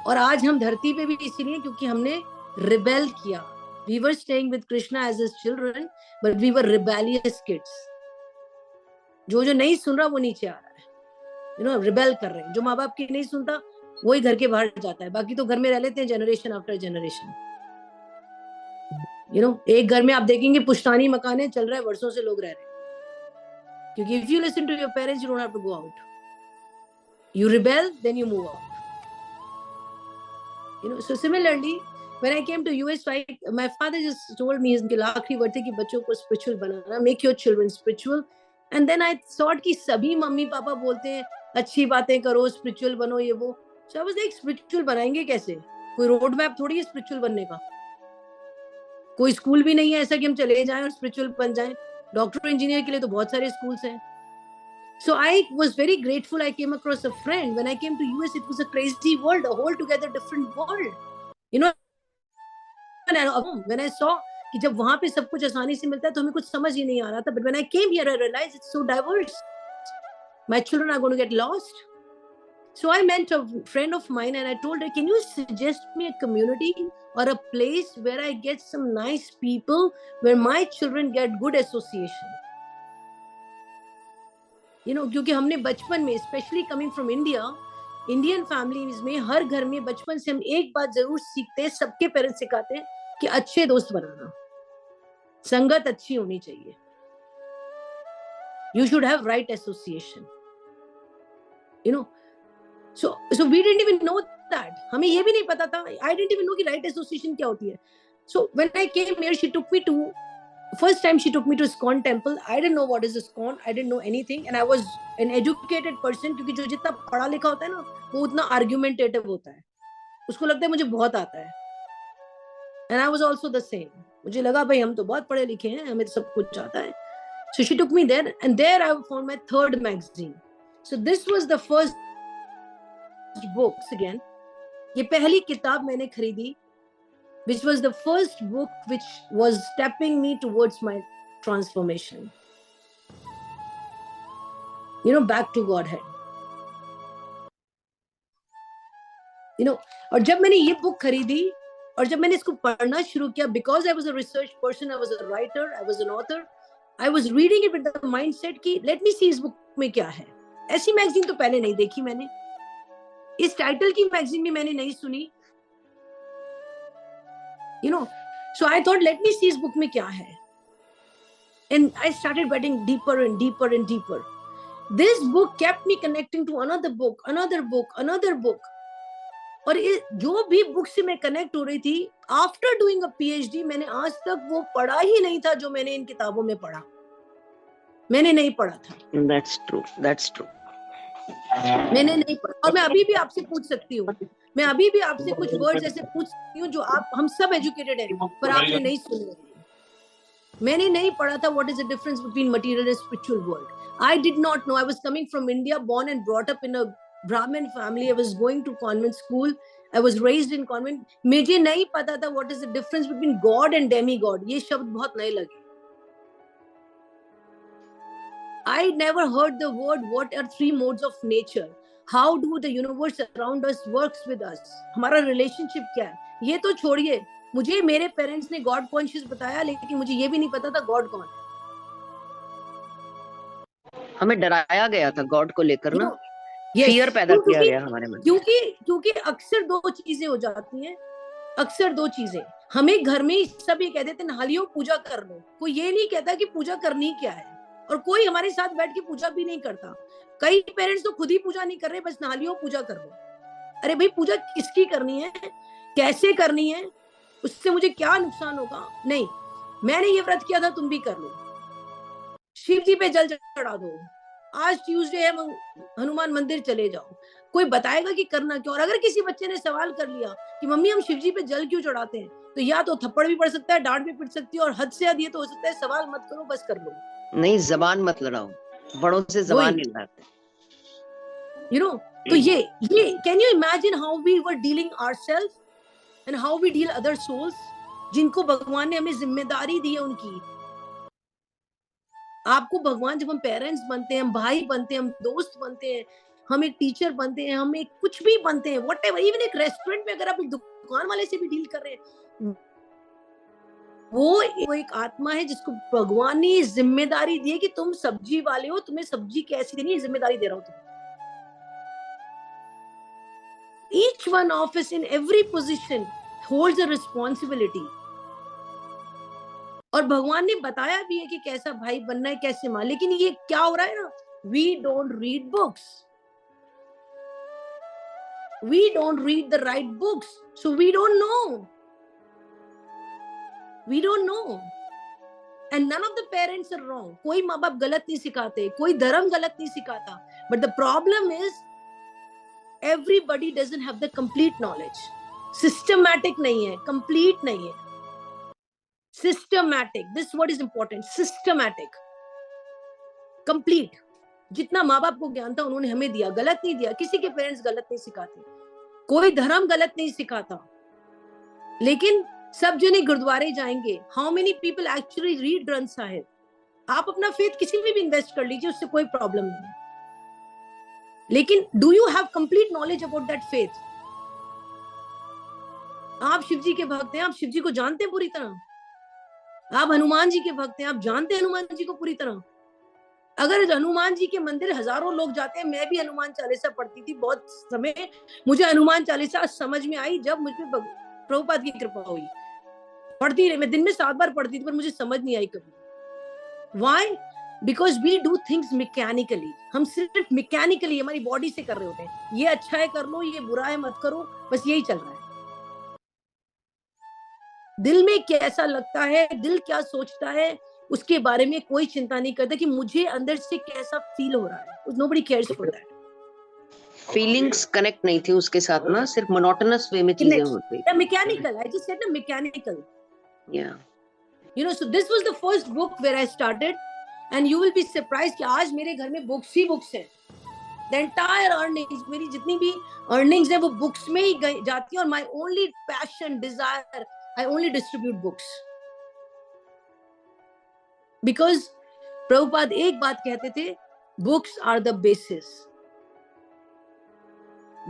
और आज हम धरती पे भी इसीलिए क्योंकि हमने rebel किया. We were staying with Krishna as his children, but we were rebellious kids. जो नहीं सुन रहा वो नीचे आ रहा है, rebel कर रहे हैं. जो माँ बाप की नहीं सुनता वही घर के बाहर जाता है, बाकी तो घर में रह लेते हैं जनरेशन आफ्टर जनरेशन. एक घर में आप देखेंगे पुश्तानी मकान चल रहा है, वर्षों से लोग रह रहे हैं, क्योंकि if you listen to your parents, you don't have to go out. You rebel, then you move out. So similarly, when I came to US, my father just told me, उनके आखिरी वर्ड थे कि बच्चों को spiritual banana, make your children spiritual. And then I thought कि सभी mummy papa बोलते हैं अच्छी बातें करो, spiritual बनो, ये वो. So I was like, spiritual बनाएंगे कैसे? कोई रोड मैप थोड़ी है स्पिरिचुअल बनने का, कोई स्कूल भी नहीं है ऐसा कि हम चले जाएं और स्पिरिचुअल बन जाएं। डॉक्टर इंजीनियर के लिए तो बहुत सारे स्कूल्स हैं। So I was very grateful I came across a friend. When I came to US, it was a crazy world, a whole together different world. You know, when I saw कि जब वहां पे सब कुछ आसानी से मिलता है तो हमें कुछ समझ ही नहीं आ रहा था. But when I came here, I realized it's so diverse. My children are going to get lost. So I met a friend of mine and I told her, can you suggest me a community or a place where I get some nice people, where my children get good association? You know, क्योंकि हमने बचपन में, specially coming from India, Indian families में हर घर में बचपन से हम एक बात जरूर सीखते हैं, सबके पेरेंट्स सिखाते हैं कि अच्छे दोस्त बनाना, संगत अच्छी होनी चाहिए, you should have right association, you know. So we didn't even know that, हमें ये भी नहीं पता था, आई डिडंट इवन नो कि राइट एसोसिएशन क्या होती है. So when I came here, she took me to, first time she took me to ISKCON temple. I didn't know what is ISKCON. I didn't know anything, and I was an educated person, क्योंकि जो जितना पढ़ा लिखा होता है ना, वो उतना argumentative होता है, उसको लगता है मुझे बहुत आता है. And I was also the same. मुझे लगा भाई हम तो बहुत पढ़े लिखे हैं, हमें तो सब कुछ आता है. So she took me there, and there I found my third magazine. So this was the first books again. ये पहली किताब मैंने खरीदी, which was the first book which was stepping me towards my transformation. You know, back to Godhead. You know, और जब मैंने ये book खरीदी और जब मैंने इसको पढ़ना शुरू किया, because I was a research person, I was a writer, I was an author, I was reading it with the mindset कि let me see इस book में क्या है. ऐसी मैगजीन तो पहले नहीं देखी मैंने, इस टाइटल की मैगजीन भी मैंने नहीं सुनी. You know, so I thought, let me see इस book में क्या है. And I started getting deeper and deeper and deeper. This book kept me connecting to another book, another book, another book. और जो भी book से मैं connect हो रही थी, after doing a PhD, मैंने आज तक वो पढ़ा ही नहीं था जो मैंने इन किताबों में पढ़ा. मैंने नहीं पढ़ा था. That's true. That's true. मैंने नहीं पढ़ा. और मैं अभी भी आपसे पूछ सकती हूँ, मैं अभी भी आपसे कुछ वर्ड्स ऐसे पूछ सकती हूँ जो आप, हम सब एजुकेटेड हैं, पर आपने नहीं सुने. मैंने नहीं पढ़ा था what is the difference between material and spiritual world. I did not know. I was coming from India, born and brought up in a Brahmin family. I was going to convent school. I was raised in convent. मुझे नहीं पता था what is the difference between God and demigod. ये शब्द बहुत नए लगे. I never heard the word what are three modes of nature. How do the universe around us works with us? हमारा relationship क्या है? ये तो छोड़िए, मुझे मेरे पेरेंट्स ने गॉड कॉन्शियस बताया, लेकिन मुझे ये भी नहीं पता था गॉड कौन है. हमें डराया गया था गॉड को लेकर ना, yes, फियर पैदा किया गया हमारे मन. क्योंकि अक्सर दो चीजें हो जाती हैं, अक्सर दो चीजें. हमें घर में सब ये कह देते हैं नहा लियो, पूजा कर लो. कोई ये नहीं कहता कि पूजा करनी क्या है, और कोई हमारे साथ बैठ के पूजा भी नहीं करता. कई पेरेंट्स तो खुद ही पूजा नहीं कर रहे, बस नहा लियो, पूजा कर लो. अरे भाई, पूजा किसकी करनी है, कैसे करनी है, उससे मुझे क्या नुकसान होगा? नहीं, मैंने ये व्रत किया था, तुम भी कर लो. शिव जी पे जल चढ़ा दो, आज ट्यूसडे है, हनुमान मंदिर चले जाओ. कोई बताएगा कि करना क्यों? और अगर किसी बच्चे ने सवाल कर लिया कि मम्मी हम शिव जी पे जल क्यों चढ़ाते हैं, तो या तो थप्पड़ भी पड़ सकता है, डांट भी पड़ सकती है, और हद से हद ये तो हो सकता है सवाल मत करो, बस कर लो. नहीं, जबान मत लड़ाओ, बड़ों से जबान नहीं लड़ाते. You know, तो ये can you imagine how we were dealing ourselves and how we deal other souls, जिनको भगवान ने हमें जिम्मेदारी दी है उनकी. आपको भगवान, जब हम पेरेंट्स बनते हैं, हम भाई बनते हैं, हम दोस्त बनते हैं, हम एक टीचर बनते हैं, हम एक कुछ भी बनते हैं, व्हाटएवर, इवन एक रेस्टोरेंट में अगर आप एक दुकान वाले से भी डील कर रहे हैं, वो एक आत्मा है जिसको भगवान ने जिम्मेदारी दी है कि तुम सब्जी वाले हो, तुम्हें सब्जी कैसी देनी है, जिम्मेदारी दे रहा हूं तुम्हें. Each one of us in every position holds a responsibility. और भगवान ने बताया भी है कि कैसा भाई बनना है, कैसे मां. लेकिन ये क्या हो रहा है ना, we don't read books, we don't read the right books, so we don't know, and none of the parents are wrong. कोई माँ बाप गलत नहीं सिखाते, कोई धर्म गलत नहीं सिखाता, but the problem is everybody doesn't have the complete knowledge. Systematic नहीं है, कंप्लीट नहीं है, systematic, this word is important, systematic, complete. जितना माँ बाप को ज्ञान था उन्होंने हमें दिया, गलत नहीं दिया, किसी के पेरेंट्स गलत नहीं सिखाते, कोई धर्म गलत नहीं सिखाता, लेकिन सब जने गुरुद्वारे जाएंगे। How many people actually read Granth Sahib? आप अपना फेथ किसी में भी इन्वेस्ट कर लीजिए, उससे कोई प्रॉब्लम नहीं है, लेकिन do you have complete knowledge about that faith? आप शिव जी के भक्त हैं, आप शिव जी को जानते हैं पूरी तरह, आप हनुमान जी के भक्त हैं, आप जानते हैं हनुमान जी को पूरी तरह। अगर हनुमान जी के मंदिर हजारों लोग जाते हैं, मैं भी हनुमान चालीसा पढ़ती थी बहुत समय, मुझे हनुमान चालीसा समझ में आई जब मुझ पे प्रभुपाद की कृपा हुई, पढ़ती रही मैं, दिन में 7 बार पढ़ती थी, पर मुझे समझ नहीं आई कभी। Why? Because we do things mechanically, हम सिर्फ मैकेनिकली हमारी बॉडी से कर रहे होते हैं, ये अच्छा है कर लो, ये बुरा है मत करो, बस यही चल रहा है। दिल में कैसा लगता है, दिल क्या सोचता है, उसके बारे में कोई चिंता नहीं करता कि मुझे अंदर से कैसा फील हो रहा है। Nobody cares for that. Feelings connect नहीं थी उसके साथ ना, सिर्फ मोनोटोनस वे में चीजें होती थी, मैकेनिकल, आई जस्ट सेड ना, मैकेनिकल। या you know, so this was the first book where I started, and you will be surprised कि आज मेरे घर में बुक्स ही बुक्स हैं। द एंटायर अर्निंग्स, मेरी जितनी भी अर्निंग्स है वो बुक्स में ही जाती है, और my only passion, desire, I only distribute books because Prabhupada एक बात कहते थे, books are the basis,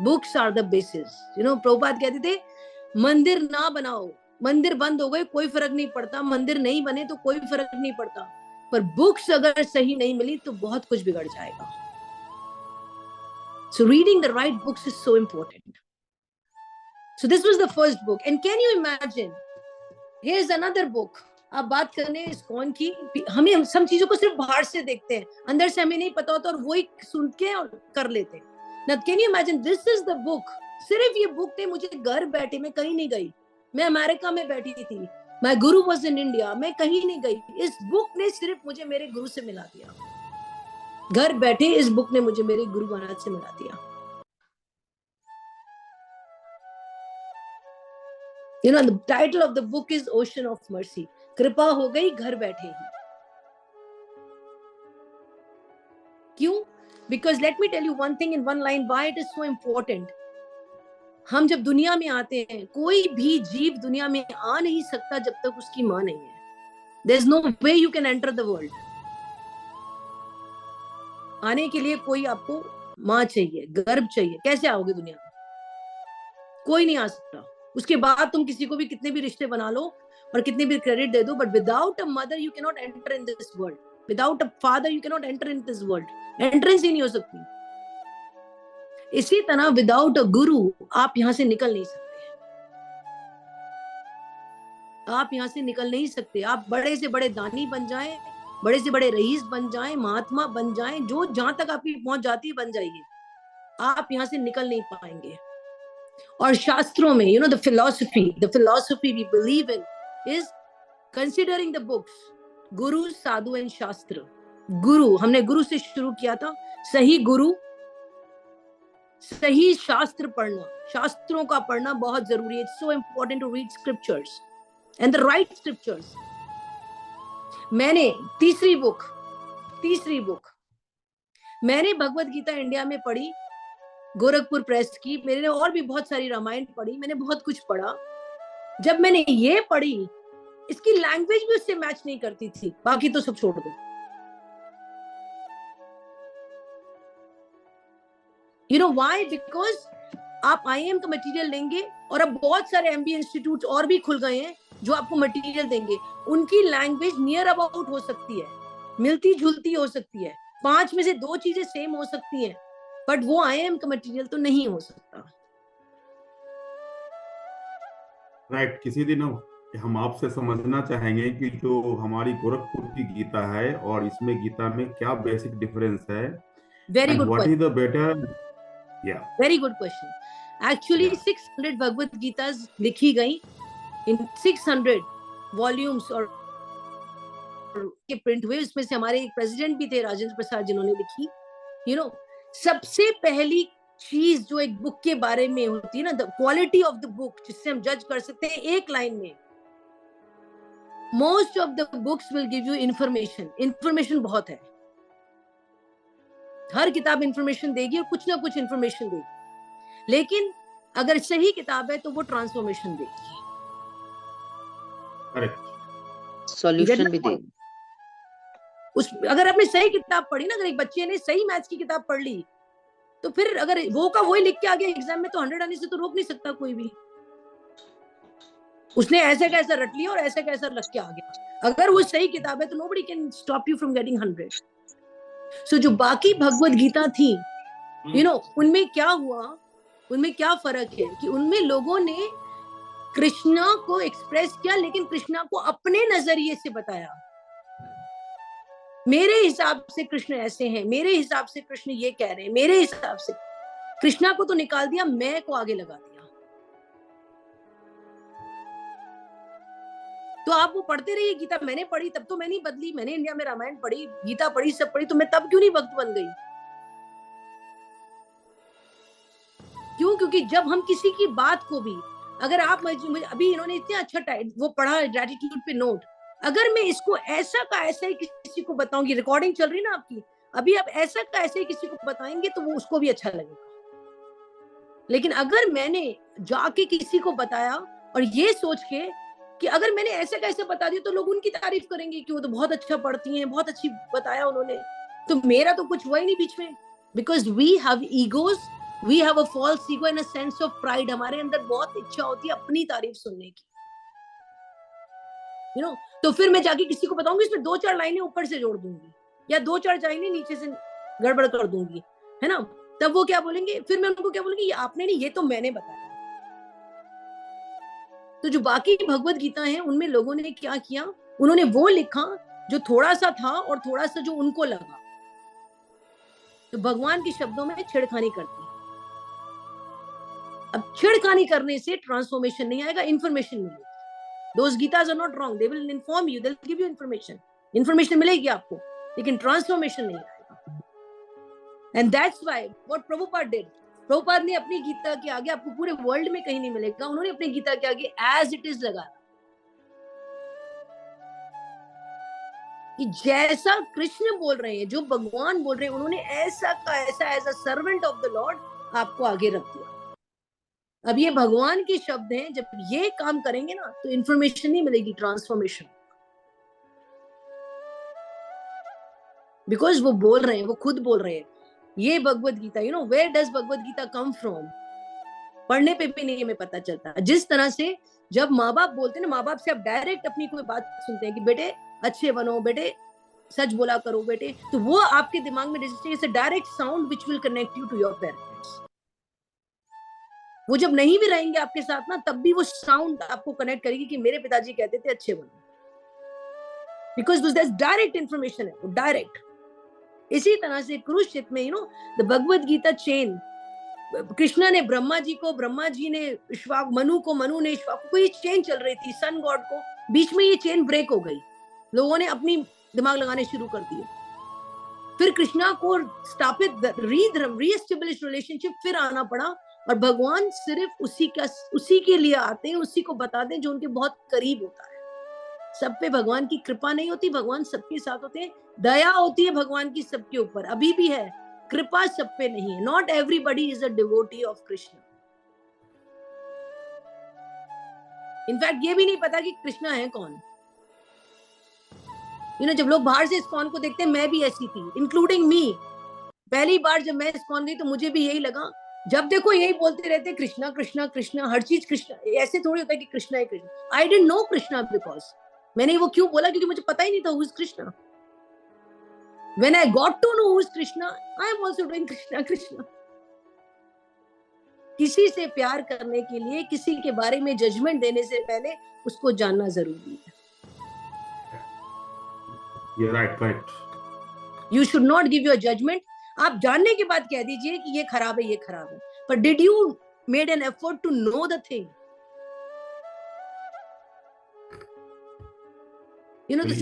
books are the basis, you know, Prabhupada कहते थे मंदिर ना बनाओ, मंदिर बंद हो गए कोई फर्क नहीं पड़ता, मंदिर नहीं बने तो कोई फर्क नहीं पड़ता, पर बुक्स अगर सही नहीं मिली तो बहुत कुछ बिगड़ जाएगा। So reading the right books is so important. So this was the first book, and can you imagine? Here's another book. आप बात करने इस्कॉन की, हम सब चीजों को सिर्फ बाहर से देखते हैं, अंदर से हमें नहीं पता होता, और वही सुन के और कर लेते हैं। Now can you imagine? This is the book. सिर्फ ये बुक ने मुझे घर बैठे, मैं कहीं नहीं गई, मैं अमेरिका में बैठी थी, my guru was in India, मैं कहीं नहीं गई, इस बुक ने सिर्फ मुझे मेरे गुरु से मिला दिया। घर बैठे इस बुक ने मुझे मेरे गुरु महाराज से मिला दिया। You know, the title of the book is Ocean of Mercy. कृपा हो गई घर बैठे ही। क्यों? Because let me tell you one thing in one line why it is so important. हम जब दुनिया में आते हैं, कोई भी जीव दुनिया में आ नहीं सकता जब तक उसकी माँ नहीं है। There is no way you can enter the world. आने के लिए कोई आपको माँ चाहिए, गर्भ चाहिए, कैसे आओगे दुनिया में? कोई नहीं आ सकता। उसके बाद तुम किसी को भी कितने भी रिश्ते बना लो और कितने भी क्रेडिट दे दो, but without a mother you can not enter in this world, without a father you can not enter in this world, entrance ही नहीं हो सकती। इसी तरह विदाउट अ गुरु आप यहां से निकल नहीं सकते, आप यहां से निकल नहीं सकते। आप बड़े से बड़े दानी बन जाएं, बड़े से बड़े रईस बन जाएं, महात्मा बन जाएं, जो जहां तक आपकी पहुंच जाती है बन जाइए, आप यहां से निकल नहीं पाएंगे। और शास्त्रों में, you know, the philosophy we believe in is considering the books, guru, sadhu and shastra. गुरु, हमने गुरु से शुरू किया था, सही गुरु, सही शास्त्र पढ़ना, शास्त्रों का पढ़ना बहुत जरूरी है। It's so important to read scriptures and the right scriptures. मैंने तीसरी बुक मैंने भगवत गीता इंडिया में पढ़ी, गोरखपुर प्रेस की। मैंने और भी बहुत सारी रामायण पढ़ी, मैंने बहुत कुछ पढ़ा। जब मैंने ये पढ़ी, इसकी लैंग्वेज भी उससे मैच नहीं करती थी, बाकी तो सब छोड़ दो। You know why? Because आप IIM का मटेरियल लेंगे, और अब बहुत सारे MBA इंस्टीट्यूट और भी खुल गए हैं जो आपको मटेरियल देंगे, उनकी लैंग्वेज नियर अबाउट हो सकती है, मिलती जुलती हो सकती है, 5 में से 2 चीजें सेम हो सकती हैं, बट वो IIM का मटेरियल तो नहीं हो सकता। राइट। किसी दिन हम आपसे समझना चाहेंगे कि जो हमारी गोरखपुर की गीता है और इसमें गीता में क्या बेसिक डिफरेंस है। Very good what is the better, या वेरी गुड क्वेश्चन। एक्चुअली 600 भगवत गीतास लिखी गई इन 600 वॉल्यूम्स और के प्रिंट हुए। उसमें से हमारे एक प्रेसिडेंट भी थे, राजेंद्र प्रसाद, जिन्होंने लिखी। यू नो, सबसे पहली चीज जो एक बुक के बारे में होती है ना, the quality of the book, जिससे हम जज कर सकते हैं एक लाइन में, most of the books will give you information. Information बहुत है, हर किताब इंफॉर्मेशन देगी और कुछ ना कुछ इंफॉर्मेशन देगी, लेकिन अगर सही किताब है तो वो ट्रांसफॉर्मेशन देगी, सॉल्यूशन भी देगी। अगर आपने सही किताब पढ़ी ना, अगर एक बच्चे ने सही मैथ्स की किताब पढ़ ली, तो फिर अगर वो का वही लिख के आ गया एग्जाम में, तो 100 आने से तो रोक नहीं सकता कोई भी। उसने ऐसे कैसा रट लिया और ऐसे कैसा लग के आ गया। अगर वो सही किताब है तो nobody can stop you from getting 100। सो जो बाकी भगवत गीता थी, उनमें क्या हुआ, उनमें क्या फर्क है कि उनमें लोगों ने कृष्णा को एक्सप्रेस किया, लेकिन कृष्णा को अपने नजरिए से बताया। मेरे हिसाब से कृष्ण ऐसे हैं, मेरे हिसाब से कृष्ण ये कह रहे हैं, मेरे हिसाब से। कृष्णा को तो निकाल दिया, मैं को आगे लगा दिया। तो आप वो पढ़ते रहिए गीता। मैंने पढ़ी तब तो मैं नहीं बदली, मैंने इंडिया में रामायण पढ़ी, गीता पढ़ी, सब पढ़ी, तो मैं तब क्यों नहीं भक्त बन गई? क्यों? क्योंकि जब हम किसी की बात को भी, अगर आप अभी इन्होंने इतना अच्छा वो पढ़ा ग्रेटिट्यूड पे नोट, अगर मैं इसको ऐसा का ऐसा ही किसी को बताऊंगी, रिकॉर्डिंग चल रही है ना आपकी, अभी आप ऐसा का ऐसे ही किसी को बताएंगे तो वो उसको भी अच्छा लगेगा। लेकिन अगर मैंने जाके किसी को बताया और ये सोच के कि अगर मैंने ऐसे कैसे बता दिया तो लोग उनकी तारीफ करेंगे कि वो तो बहुत अच्छा पढ़ती हैं, बहुत अच्छी बताया उन्होंने, तो मेरा तो कुछ हुआ ही नहीं बीच में। Because we have egos, we have a false ego and a sense of pride. हमारे अंदर बहुत इच्छा होती है अपनी तारीफ सुनने की, तो फिर मैं जाके किसी को बताऊंगी, इसमें 2-4 लाइनें ऊपर से जोड़ दूंगी या 2-4 लाइनें नीचे से गड़बड़ कर दूंगी, है ना? तब वो क्या बोलेंगे, फिर मैं उनको क्या बोलूंगी, ये आपने नहीं, ये तो मैंने बताया। तो जो बाकी भगवत गीता है उनमें लोगों ने क्या किया, उन्होंने वो लिखा जो थोड़ा सा था और थोड़ा सा जो उनको लगा। तो भगवान के शब्दों में छेड़खानी करती है। अब छेड़खानी करने से ट्रांसफॉर्मेशन नहीं आएगा, इंफॉर्मेशन मिलेगी। Those Gitas are not wrong. They will inform you. They'll give you information. Information मिलेगी आपको, लेकिन ट्रांसफॉर्मेशन नहीं आएगा। And that's why what Prabhupada did. Prabhupada ने अपनी गीता के आगे, आपको पूरे वर्ल्ड में कहीं नहीं मिलेगा, उन्होंने अपनी गीता के आगे as it is लगा कि जैसा कृष्ण बोल रहे हैं, जो भगवान बोल रहे हैं, उन्होंने ऐसा का ऐसा as a servant of the Lord आपको आगे रख दिया। अब ये भगवान के शब्द हैं, जब ये काम करेंगे ना तो इंफॉर्मेशन नहीं मिलेगी, ट्रांसफॉर्मेशन। बिकॉज वो बोल रहे हैं, वो खुद बोल रहे हैं। ये Bhagavad Gita, where does Bhagavad Gita come from, पढ़ने पे भी नहीं हमें पता चलता। जिस तरह से जब माँ बाप बोलते हैं ना, माँ बाप से आप डायरेक्ट अपनी कोई बात सुनते हैं कि बेटे अच्छे बनो, बेटे सच बोला करो बेटे, तो वो आपके दिमाग में register direct sound which will connect you to your parents. वो जब नहीं भी रहेंगे आपके साथ ना, तब भी वो साउंड आपको कनेक्ट करेगी कि मेरे पिताजी कहते थे अच्छे बनो, बिकॉज डायरेक्ट इंफॉर्मेशन है, वो डायरेक्ट। इसी तरह से कुरुक्षेत्र में द भगवत गीता चेन, कृष्णा ने ब्रह्मा जी को, ब्रह्मा जी ने मनु को, मनु ने ईश्वाकु को, ये चेन चल रही थी सन गॉड को। बीच में ये चेन ब्रेक हो गई, लोगों ने अपनी दिमाग लगाने शुरू कर दिए। फिर कृष्णा को स्थापित रीएस्टेब्लिश रिलेशनशिप फिर आना पड़ा, और भगवान सिर्फ उसी के लिए आते हैं, उसी को बताते हैं जो उनके बहुत करीब होता है। सब पे भगवान की कृपा नहीं होती, भगवान सबके साथ होते हैं, दया होती है भगवान की सबके ऊपर, अभी भी है, कृपा सब पे नहीं है। Not everybody is a devotee of Krishna. In fact ये भी नहीं पता कि कृष्णा है कौन। जब लोग बाहर से इस्कॉन को देखते हैं, मैं भी ऐसी थी, इंक्लूडिंग मी। पहली बार जब मैं इस्कॉन गई तो मुझे भी यही लगा, जब देखो यही बोलते रहते कृष्णा कृष्णा कृष्णा, हर चीज कृष्णा, ऐसे थोड़ी होता है कि कृष्णा है Krishna. I didn't know Krishna, because मैंने वो क्यों बोला, क्योंकि मुझे पता ही नहीं था who is Krishna. When I got to know who is Krishna, I am also doing Krishna Krishna. किसी से प्यार करने के लिए, किसी के बारे में जजमेंट देने से पहले उसको जानना जरूरी है। You're right, correct. You should not give your judgment. आप जानने के बाद कह दीजिए कि ये खराब है, ये खराब है। But did you made an effort to know the thing? तो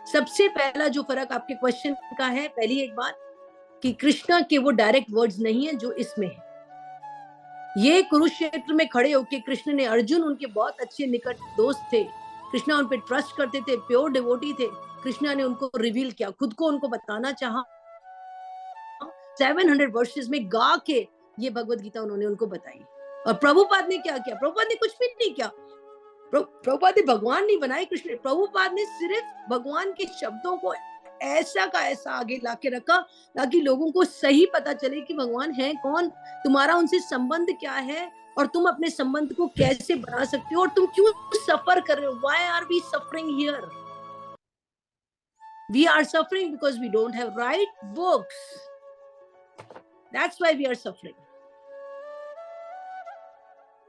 सबसे पहला जो फर्क आपके क्वेश्चन का है, पहली एक बात कि कृष्णा के वो डायरेक्ट वर्ड्स नहीं है जो इसमें है। ये कुरुक्षेत्र में खड़े होके कृष्ण ने, अर्जुन उनके बहुत अच्छे निकट दोस्त थे, कृष्णा उन पे ट्रस्ट करते थे, प्योर डिवोटी थे, कृष्णा ने उनको रिवील किया, खुद को उनको बताना चाहा, 700 वर्सेस में गा के ये भगवत गीता उन्होंने उनको बताई। और प्रभुपाद ने क्या किया? प्रभुपाद ने कुछ भी नहीं किया। प्रभुपाद ने भगवान नहीं बनाए कृष्ण, प्रभुपाद ने सिर्फ भगवान के शब्दों को ऐसा का ऐसा आगे लाके रखा ताकि लोगों को सही पता चले कि भगवान है कौन, तुम्हारा उनसे संबंध क्या है और तुम अपने संबंध को कैसे बना सकते हो और तुम क्यों सफर कर रहे हो। Why are we suffering here? We are suffering because we don't have right books. That's why we are suffering.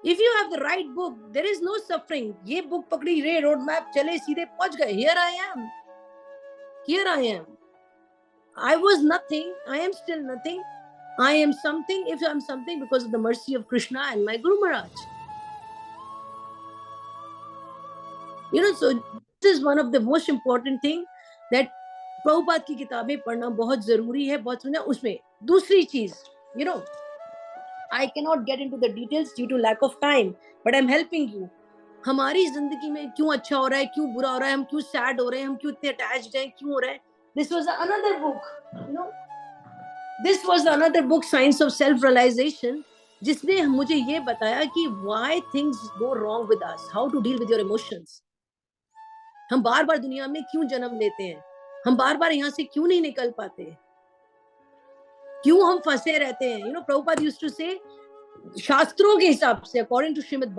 If you have the right book, there is no suffering. ये बुक पकड़ी, रे रोड मैप, चले सीधे पहुंच गए। Here I am. Here I am. I was nothing. I am still nothing. I am something. If I am something, because of the mercy of Krishna and my Guru Maharaj. You know, so this is one of the most important thing that Prabhupada की किताबें पढ़ना बहुत जरूरी है, बहुत सुना। उसमें दूसरी चीज, you know, I cannot get into the details due to lack of time, but I'm helping you. हमारी जिंदगी में क्यों अच्छा हो रहा है, क्यों बुरा हो रहा है, हम क्यों सैड हो रहे हैं, हम क्यों इतने अटैच्ड हैं, क्यों हो रहा है। This was another book, you know. This was another book, Science of Self-Realization, जिसने मुझे ये बताया कि why things go wrong with us, how to deal with your emotions. हम बार बार दुनिया में क्यों जन्म लेते हैं, हम बार बार यहाँ से क्यों नहीं निकल पाते, क्यों हम फंसे रहते हैं। You know, Prabhupada used to say, शास्त्रों के हिसाब से, according to Srimad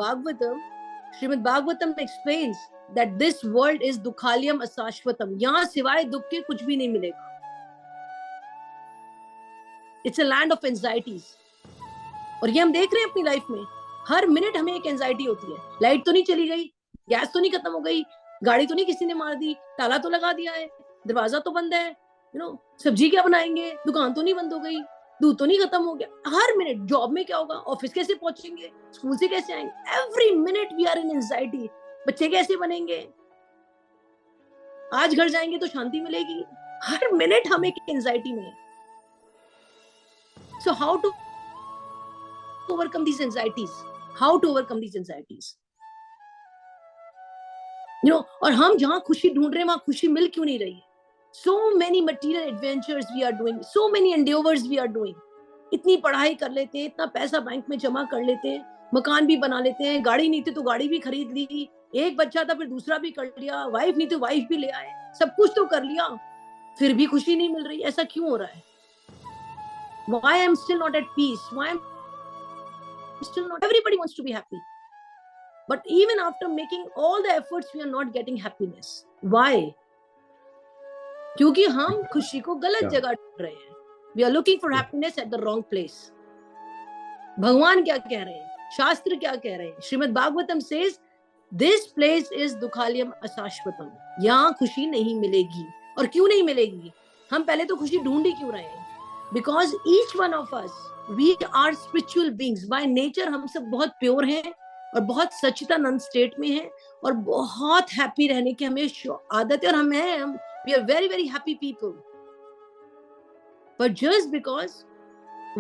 Bhagavatam explains that this world is dukhalyam asashvatam. यहाँ सिवाय दुख के कुछ भी नहीं मिलेगा। It's a land of anxieties. और ये हम देख रहे हैं अपनी लाइफ में, हर मिनट हमें एक एंजाइटी होती है। लाइट तो नहीं चली गई, गैस तो नहीं खत्म हो गई, गाड़ी तो नहीं किसी ने मार दी, ताला तो लगा दिया है, दरवाजा तो बंद है, you know, सब्जी क्या बनाएंगे, दुकान तो नहीं बंद हो गई, दूध तो नहीं खत्म हो गया। हर मिनट जॉब में क्या होगा, ऑफिस कैसे पहुंचेंगे, स्कूल से कैसे आएंगे, every minute we are in anxiety. बच्चे कैसे बनेंगे, आज घर जाएंगे तो शांति मिलेगी, हर मिनट हम एक एंजाइटी में। So how to overcome these anxieties, how to overcome these anxieties, you know. और हम जहां खुशी ढूंढ रहे हैं वहां खुशी मिल क्यों नहीं रही है। So many material adventures we are doing, so many endeavors we are doing. इतनी पढ़ाई कर लेते हैं, इतना पैसा बैंक में जमा कर लेते हैं, मकान भी बना लेते हैं, गाड़ी नहीं थी तो गाड़ी भी खरीद ली, एक बच्चा था फिर दूसरा भी कर लिया, वाइफ नहीं तो वाइफ भी ले आए, सब कुछ तो कर लिया, फिर भी खुशी नहीं मिल रही। ऐसा क्यों हो रहा है? Why I'm still not at peace? Why I'm still not? Everybody wants to be happy, but even after making all the efforts, we are not getting happiness. Why? क्योंकि हम खुशी को गलत जगह ढूंढ रहे हैं। We are looking for happiness at the wrong place. भगवान क्या कह रहे हैं, शास्त्र क्या कह रहे हैं? Shrimad Bhagavatam says this place is dukhalyam asashvatam. यहाँ खुशी नहीं मिलेगी। और क्यों नहीं मिलेगी? हम पहले तो खुशी ढूंढ ही क्यों रहे हैं? Because each one of us, we are spiritual beings. By nature हम सब बहुत प्योर हैं और बहुत सच्चिदानंद स्टेट में हैं और बहुत हैप्पी रहने की हमें आदत है, और हम we are very very happy people, but just because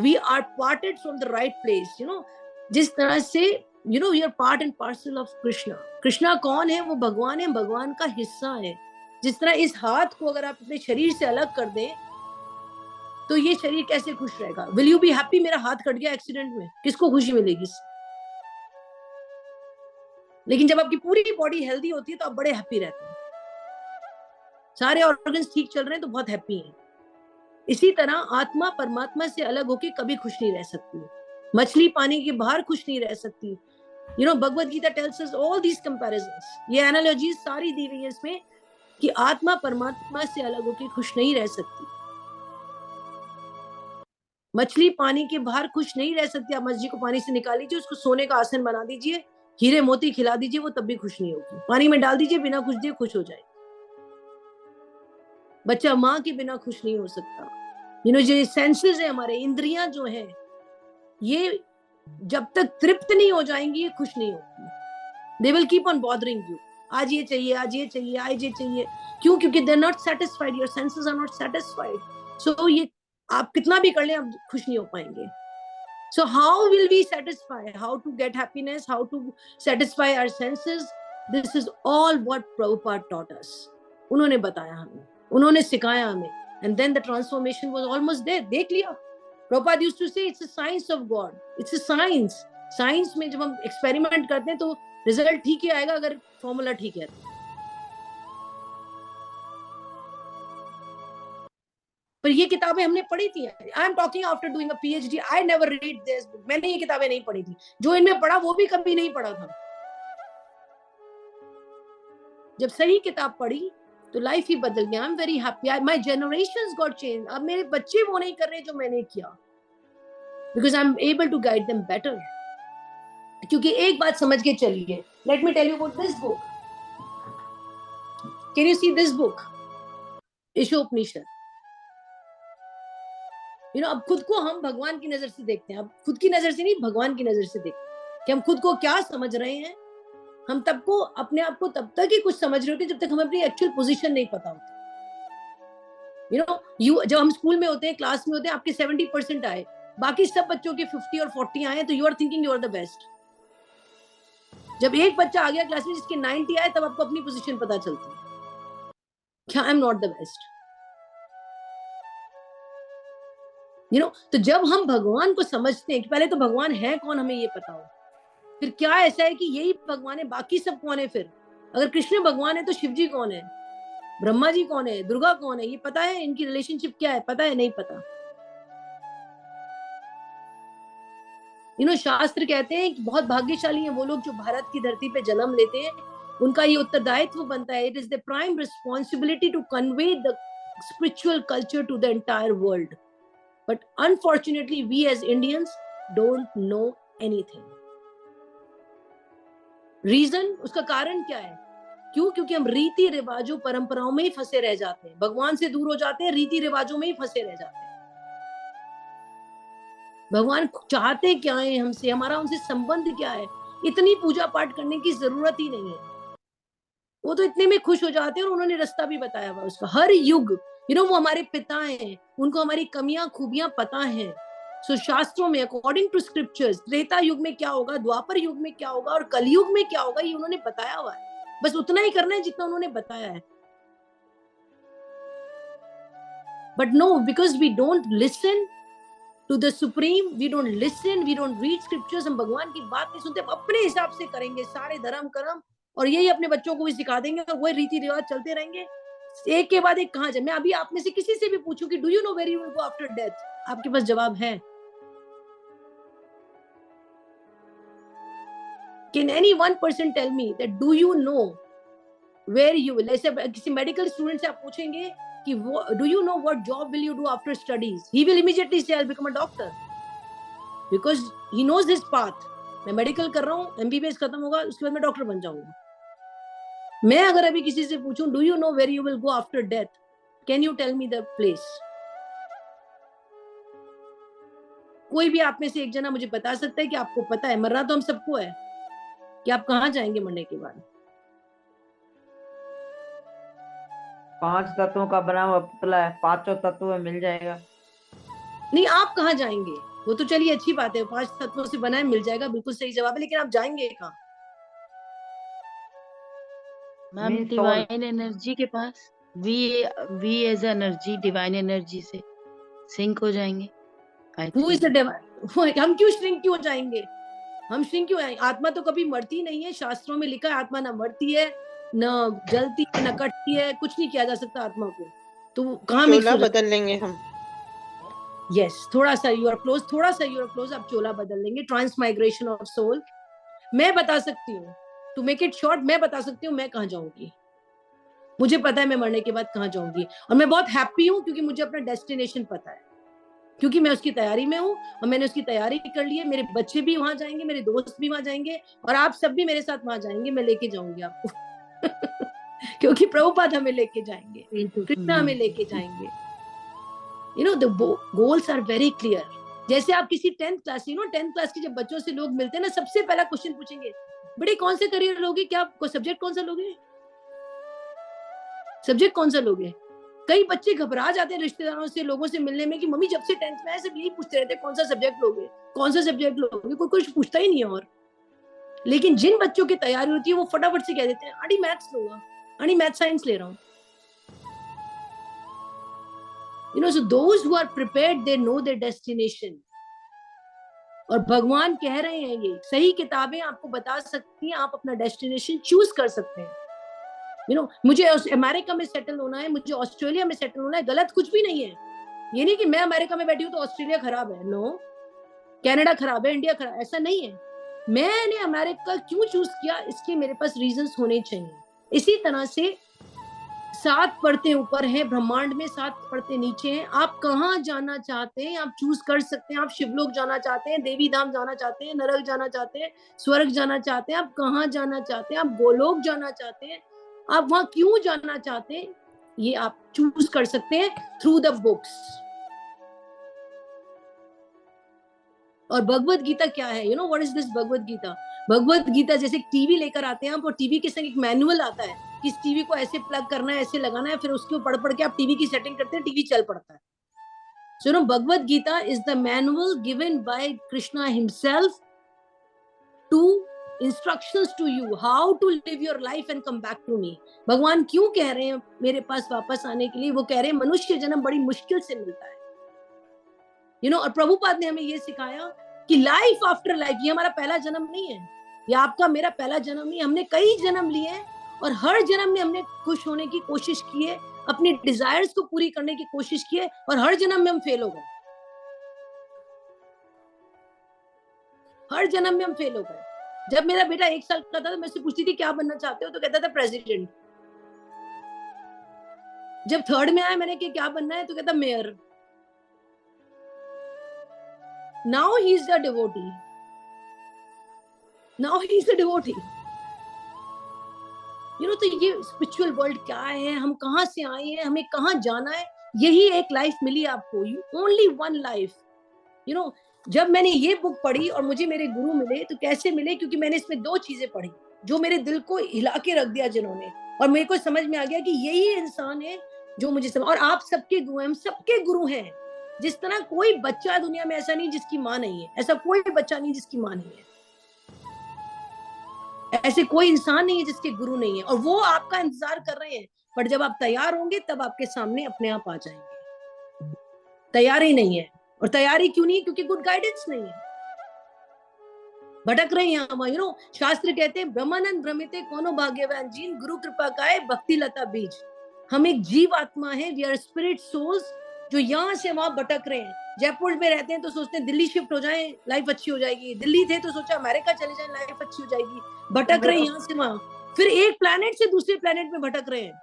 we are parted from the right place, you know, जिस तरह से, you know, we are part and parcel of Krishna. Krishna कौन है? वो भगवान है, भगवान का हिस्सा है। जिस तरह इस हाथ को अगर आप अपने शरीर से अलग कर दें तो ये शरीर कैसे खुश रहेगा? Will you be happy? मेरा हाथ कट गया एक्सीडेंट में, किसको खुशी मिलेगी? लेकिन जब आपकी पूरी बॉडी हेल्दी होती है तो आप बड़े हैप्पी रहते हैं, सारे ऑर्गन्स ठीक चल रहे हैं तो बहुत हैप्पी हैं। इसी तरह आत्मा परमात्मा से अलग होके कभी खुश नहीं रह सकती। मछली पानी के बाहर खुश नहीं रह सकती। You know, Bhagavad Gita tells us all these comparisons, ये एनालॉजीज सारी दी हुई है इसमें कि आत्मा परमात्मा से अलग होके खुश नहीं रह सकती। मछली पानी के बाहर खुश नहीं रह सकती। आप मछली को पानी से निकाल लीजिए, उसको सोने का आसन बना दीजिए, हीरे मोती खिला दीजिए, वो तब भी खुश नहीं होगी। पानी में डाल दीजिए, बिना कुछ दिए खुश हो जाए। बच्चा माँ के बिना खुश नहीं हो सकता। यू नो, जो सेंसेस है हमारे, इंद्रियां जो है, ये जब तक तृप्त नहीं हो जाएंगी ये खुश नहीं होगी। They will keep on bothering you, आज ये चाहिए, आज ये चाहिए, आज ये चाहिए। क्यों? क्योंकि they are not satisfied, your senses are not satisfied. So ये आप कितना भी कर लें आप खुश नहीं हो पाएंगे. So how will we satisfy? How to get happiness? How to satisfy our senses? This is all what Prabhupada taught us. उन्होंने बताया हमें, उन्होंने सिखाया हमें, and then the transformation was almost there. देख लिया. Prabhupada used to say it's a science of God. It's a science. Science में जब हम experiment करते हैं तो result ठीक ही आएगा अगर formula ठीक है. पर ये किताबें हमने पढ़ी थी. I am talking after doing a PhD. I never read this book. मैंने ये किताबें नहीं पढ़ी थी. जो इनमें पढ़ा वो भी कभी नहीं पढ़ा था. जब सही किताब पढ़ी तो लाइफ ही बदल गया. I am very happy. My generations got change. अब मेरे बच्चे वो नहीं कर रहे जो मैंने किया, because I am able to guide them better. क्योंकि एक बात समझ के चलिए. Let me tell you about this book. Can you see this book? Ishopanishad. अब खुद को हम भगवान की नजर से देखते हैं. अब खुद की नजर से नहीं, भगवान की नजर से देखते हैं कि हम खुद को क्या समझ रहे हैं. हम तब को अपने आप को तब तक ही कुछ समझ रहे होते जब तक हमें अपनी एक्चुअल पोजीशन नहीं पता होती. जब हम स्कूल में होते हैं, क्लास में होते हैं, आपके 70% आए, बाकी सब बच्चों के 50 और 40 आए, तो you are thinking you are the best. जब एक बच्चा आ गया क्लास में जिसके 90 आए, तब आपको अपनी पोजीशन पता चलती है क्या I am not the best. तो जब हम भगवान को समझते हैं कि पहले तो भगवान है कौन, हमें ये पता हो, फिर क्या ऐसा है कि यही भगवान है, बाकी सब कौन है. फिर अगर कृष्ण भगवान है तो शिव जी कौन है, ब्रह्मा जी कौन है, दुर्गा कौन है, ये पता है? इनकी रिलेशनशिप क्या है, पता है? नहीं पता. शास्त्र कहते हैं कि बहुत भाग्यशाली हैं वो लोग जो भारत की धरती पे जन्म लेते हैं. उनका ये उत्तरदायित्व बनता है. It is the prime responsibility to convey the spiritual culture to the entire world. But unfortunately, we as Indians don't know anything. Reason, उसका कारण क्या है? क्यों? क्योंकि हम रीति रिवाजों, परंपराओं में ही फंसे रह जाते हैं. भगवान से दूर हो जाते हैं, रीति रिवाजों में ही फंसे रह जाते हैं. भगवान चाहते क्या है हमसे, हमारा उनसे संबंध क्या है? इतनी पूजा पाठ करने की जरूरत ही नहीं है. वो तो इतने में खुश हो जाते हैं. और उन्होंने रास्ता भी बताया हुआ उसका. हर युग वो हमारे पिता हैं, उनको हमारी कमियां खूबियां पता हैं. सो शास्त्रों में अकॉर्डिंग टू स्क्रिप्चर्स त्रेता युग में क्या होगा, द्वापर युग में क्या होगा और कलयुग में क्या होगा, ये उन्होंने बताया हुआ है. बस उतना ही करना है जितना उन्होंने बताया है. But no, because we don't listen to the supreme, we don't listen, we don't read scriptures. हम भगवान की बात नहीं सुनते, हम अपने हिसाब से करेंगे सारे धर्म कर्म, और यही अपने बच्चों को भी सिखा देंगे, और वही रीति रिवाज चलते रहेंगे. एक के बाद एक कहां जाए. मैं अभी आप में से किसी से भी पूछूं कि do you know where you will go after death, आपके पास जवाब है? Can any one person tell me that do you know where you will? ऐसे किसी मेडिकल स्टूडेंट से आप पूछेंगे कि do you know what job will you do after studies, he will immediately say I will become a doctor, because he knows his path. मैं medical कर रहा हूँ, एमबीबीएस खत्म होगा, उसके बाद मैं डॉक्टर बन जाऊंगा. मैं अगर अभी किसी से पूछूं do you know where you will go after death, can you tell me the place? कोई भी आप में से एक जना मुझे बता सकता है कि आपको पता है? मरना तो हम सबको है, कि आप कहां जाएंगे मरने के बाद? 5 तत्वों का बना हुआ पुतला है, 5 तत्वों में मिल जाएगा. नहीं, आप कहां जाएंगे? वो तो चलिए अच्छी बात है, 5 तत्वों से बना है, मिल जाएगा, बिल्कुल सही जवाब है. लेकिन आप जाएंगे कहां? मैम डिवाइन एनर्जी के पास. We as energy divine energy से सिंक हो जाएंगे. Who is the divine? हम क्यों श्रिंक क्यों जाएंगे? हम श्रिंक क्यों आएंगे? आत्मा तो कभी मरती नहीं है. शास्त्रों में लिखा है आत्मा ना मरती है, न जलती है, न कटती है, कुछ नहीं किया जा सकता आत्मा को. तो कहाँ चोला बदल लेंगे हम. यस, थोड़ा सा यू आर क्लोज, थोड़ा सा यू आर क्लोज. आप चोला बदल लेंगे. Transmigration of soul. मैं बता सकती हूँ, टू मेक इट शॉर्ट, मैं बता सकती हूँ मैं कहाँ जाऊंगी. मुझे पता है मैं मरने के बाद कहाँ जाऊंगी, और मैं बहुत हैप्पी हूँ क्योंकि मुझे अपना डेस्टिनेशन पता है, क्योंकि मैं उसकी तैयारी में हूँ और मैंने उसकी तैयारी कर ली है. मेरे बच्चे भी वहां जाएंगे, मेरे दोस्त भी वहां जाएंगे, और आप सब भी मेरे साथ वहां जाएंगे. मैं लेके जाऊंगी आपको क्योंकि प्रभुपाद हमें लेके जाएंगे, कृष्ण हमें लेके जाएंगे. The goals are very clear. जैसे आप किसी 10th क्लास, 10th क्लास के जब बच्चों से लोग मिलते हैं ना, सबसे पहला क्वेश्चन पूछेंगे, बेटे कौन से करियर लोगे, क्या सब्जेक्ट कौन सा लोगे, सब्जेक्ट कौन सा लोगे? कई बच्चे घबरा जाते हैं रिश्तेदारों से, लोगों से मिलने में कि मम्मी जब से 10th में आए सब यही पूछते रहते हैं कौन सा सब्जेक्ट लोगे, कौन सा सब्जेक्ट लोगे, कोई कुछ पूछता ही नहीं है। और लेकिन जिन बच्चों की तैयारी होती है वो फटाफट से कह देते हैं आंटी मैथ्स लूंगा, आंटी मैथ साइंस ले रहा हूँ। You know, so those who are prepared, they know their destination. और भगवान कह रहे हैं ये सही किताबें आपको बता सकती हैं, आप अपना डेस्टिनेशन चूज कर सकते हैं। You know, मुझे अमेरिका में सेटल होना है, मुझे ऑस्ट्रेलिया में सेटल होना है, गलत कुछ भी नहीं है। ये नहीं कि मैं अमेरिका में बैठी हूँ तो ऑस्ट्रेलिया खराब है, नो, कनाडा खराब है, इंडिया खराब, ऐसा नहीं है। मैंने अमेरिका क्यों चूज किया, इसके मेरे पास रीजंस होने चाहिए। इसी तरह से 7 परतें ऊपर है ब्रह्मांड में, 7 परतें नीचे हैं। आप कहाँ जाना चाहते हैं आप चूज कर सकते हैं। आप शिवलोक जाना चाहते हैं, देवी धाम जाना चाहते हैं, नरक जाना चाहते हैं, स्वर्ग जाना चाहते हैं, आप कहाँ जाना चाहते हैं, आप गोलोक जाना चाहते हैं, आप वहां क्यों जाना चाहते हैं, ये आप चूज कर सकते हैं थ्रू द बुक्स। और भगवत गीता क्या है, you know what is this Bhagavad Gita? Bhagavad Gita जैसे टीवी लेकर आते हैं आप, और टीवी के संग एक मैनुअल आता है कि इस टीवी को ऐसे प्लग करना है, ऐसे लगाना है, फिर उसको पढ़ पढ़ के आप टीवी की सेटिंग करते हैं, टीवी चल पड़ता है। So no Bhagavad Gita is the manual given by Krishna himself to instructions to you how to live your life and come back to me. भगवान क्यों कह रहे हैं मेरे पास वापस आने के लिए? वो कह रहे हैं मनुष्य जन्म बड़ी मुश्किल से मिलता है, यू नो। और प्रभुपाद ने हमें ये सिखाया कि लाइफ आफ्टर लाइफ, ये हमारा पहला जन्म नहीं है, ये आपका मेरा पहला जन्म नहीं, हमने कई जन्म लिए हैं, और हर जन्म में हमने खुश होने की कोशिश की है, अपनी डिजायर्स को पूरी करने की कोशिश की है, और हर जन्म में हम फेल हो गए, हर जन्म में हम फेल हो गए। जब मेरा बेटा 1 साल का था तो मैं उससे पूछती थी क्या बनना चाहते हो, तो कहता था प्रेसिडेंट। जब 3rd में आया मैंने कि क्या बनना है, तो कहता mayor. Now he is a devotee. Now he is a devotee. You know, तो ये स्पिरिचुअल वर्ल्ड क्या है, हम कहाँ से आए हैं, हमें कहाँ जाना है, यही एक लाइफ मिली आपको, only one life. You know, जब मैंने ये बुक पढ़ी और मुझे मेरे गुरु मिले, तो कैसे मिले? क्योंकि मैंने इसमें 2 चीजें पढ़ी जो मेरे दिल को हिला के रख दिया जिन्होंने, और मेरे को समझ में आ गया कि यही इंसान है जो मुझे समझ। और आप सबके गुरु हैं, हम सबके गुरु हैं। जिस तरह कोई बच्चा दुनिया में ऐसा नहीं जिसकी माँ नहीं है, ऐसा कोई बच्चा नहीं जिसकी माँ नहीं है, ऐसे कोई इंसान नहीं है जिसके गुरु नहीं है, और वो आपका इंतजार कर रहे हैं। पर जब आप तैयार होंगे तब आपके सामने अपने आप आ जाएंगे। तैयारी नहीं है, और तैयारी क्यों नहीं? क्योंकि गुड गाइडेंस नहीं है, भटक रहे हैं हम। यू नो, शास्त्र कहते हैं ब्रह्मानंद भ्रमिते कोनो भाग्यवान जीन, गुरु कृपा काए भक्ति लता बीज। हम एक जीव आत्मा है, वी आर स्पिरिट सोल्स, जो यहाँ से वहां भटक रहे हैं। जयपुर में रहते हैं तो सोचते हैं दिल्ली शिफ्ट हो जाएं लाइफ अच्छी हो जाएगी, दिल्ली थे तो सोचा अमेरिका चले जाएं लाइफ अच्छी हो जाएगी, भटक रहे हैं यहाँ से वहां, फिर एक प्लेनेट से दूसरे प्लेनेट में भटक रहे हैं।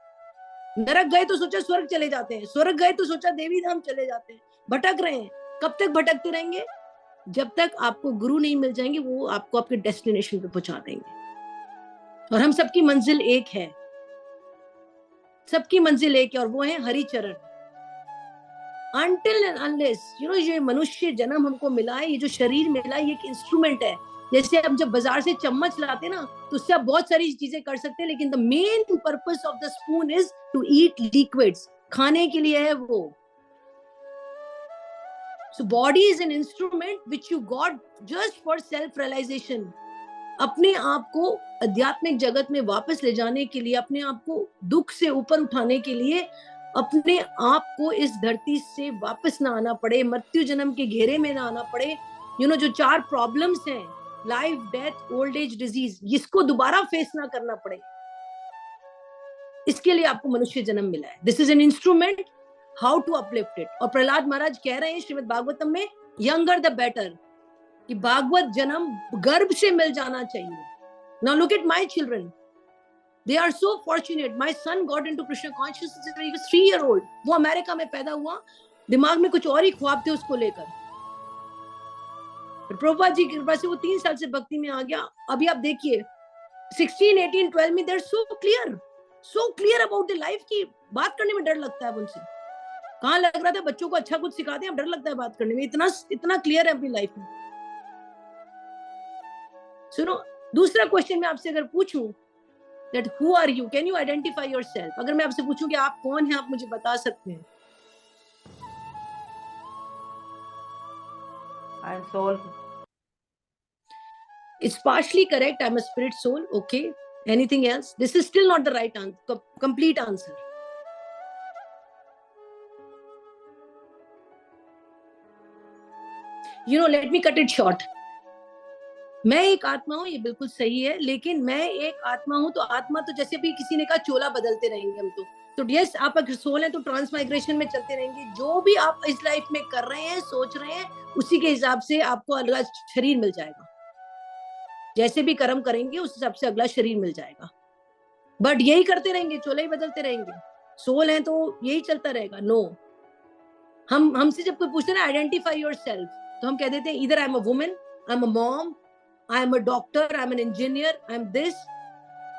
नरक गए तो सोचा स्वर्ग चले जाते हैं, स्वर्ग गए तो सोचा देवी धाम चले जाते हैं, भटक रहे हैं। कब तक भटकते रहेंगे? जब तक आपको गुरु नहीं मिल जाएंगे, वो आपको आपके डेस्टिनेशन पे पहुंचा देंगे। और हम सबकी मंजिल एक है, सबकी मंजिल एक है, और वो है हरि चरण। Until and unless, you know, ये मनुष्य जन्म हमको मिला है, ये जो शरीर मिला है, ये एक इंस्ट्रूमेंट है। जैसे हम जब बाजार से चम्मच लाते ना, तो उससे आप बहुत सारी चीजें कर सकते हैं, लेकिन the main purpose of the spoon is to eat liquids, खाने के लिए है वो। So body is an instrument which you got just for self realization. अपने आप को आध्यात्मिक जगत में वापस ले जाने के लिए, अपने आप को दुख से ऊपर उठाने के लिए, अपने आप को इस धरती से वापस ना आना पड़े, मृत्यु जन्म के घेरे में ना आना पड़े। यू नो, जो 4 प्रॉब्लम्स हैं, life, death, old age, disease, इसको दोबारा फेस ना करना पड़े, इसके लिए आपको मनुष्य जन्म मिला है। This is an instrument how to uplift it. और प्रहलाद महाराज कह रहे हैं श्रीमद् भागवतम में, यंगर द बेटर, कि भागवत जन्म गर्भ से मिल जाना चाहिए। Now look at my children, they are so fortunate. My son got into Krishna consciousness when he was 3 years old. वो अमेरिका में पैदा हुआ, दिमाग में कुछ और ही ख्वाब थे उसको लेकर। प्रभुपाद जी की कृपा से वो 3 साल से भक्ति में आ गया। अभी आप देखिए 16, 18, 12 में they're so clear about the life की बात करने में डर लगता है उनसे। कहाँ लग रहा था बच्चों को अच्छा कुछ सिखाते हैं, डर लगता है बात करने में, इतना क्लियर है अपनी लाइफ में। सुनो, दूसरा क्वेश्चन मैं आपसे अगर पूछूं that who are you? Can you identify yourself? अगर मैं आपसे पूछूं कि आप कौन हैं, आप मुझे बता सकते हैं? I am soul. It's partially correct. I'm a spirit soul. Okay. Anything else? This is still not the right answer, complete answer. You know, let me cut it short. मैं एक आत्मा हूँ, ये बिल्कुल सही है, लेकिन मैं एक आत्मा हूँ, तो आत्मा तो जैसे भी किसी ने कहा चोला बदलते रहेंगे हम तो यस, आप अगर सोल हैं तो ट्रांसमाइग्रेशन में चलते रहेंगे। जो भी आप इस लाइफ में कर रहे हैं, सोच रहे हैं, उसी के हिसाब से आपको अगला शरीर मिल जाएगा। जैसे भी कर्म करेंगे उस हिसाब से अगला शरीर मिल जाएगा। बट यही करते रहेंगे, चोला ही बदलते रहेंगे, सोल हैं तो यही चलता रहेगा? नो। हमसे जब कोई पूछते ना आइडेंटिफाई योरसेल्फ, तो हम कह देते हैं इधर I am a woman, I am a mom, I am a doctor, I am an engineer, I am this.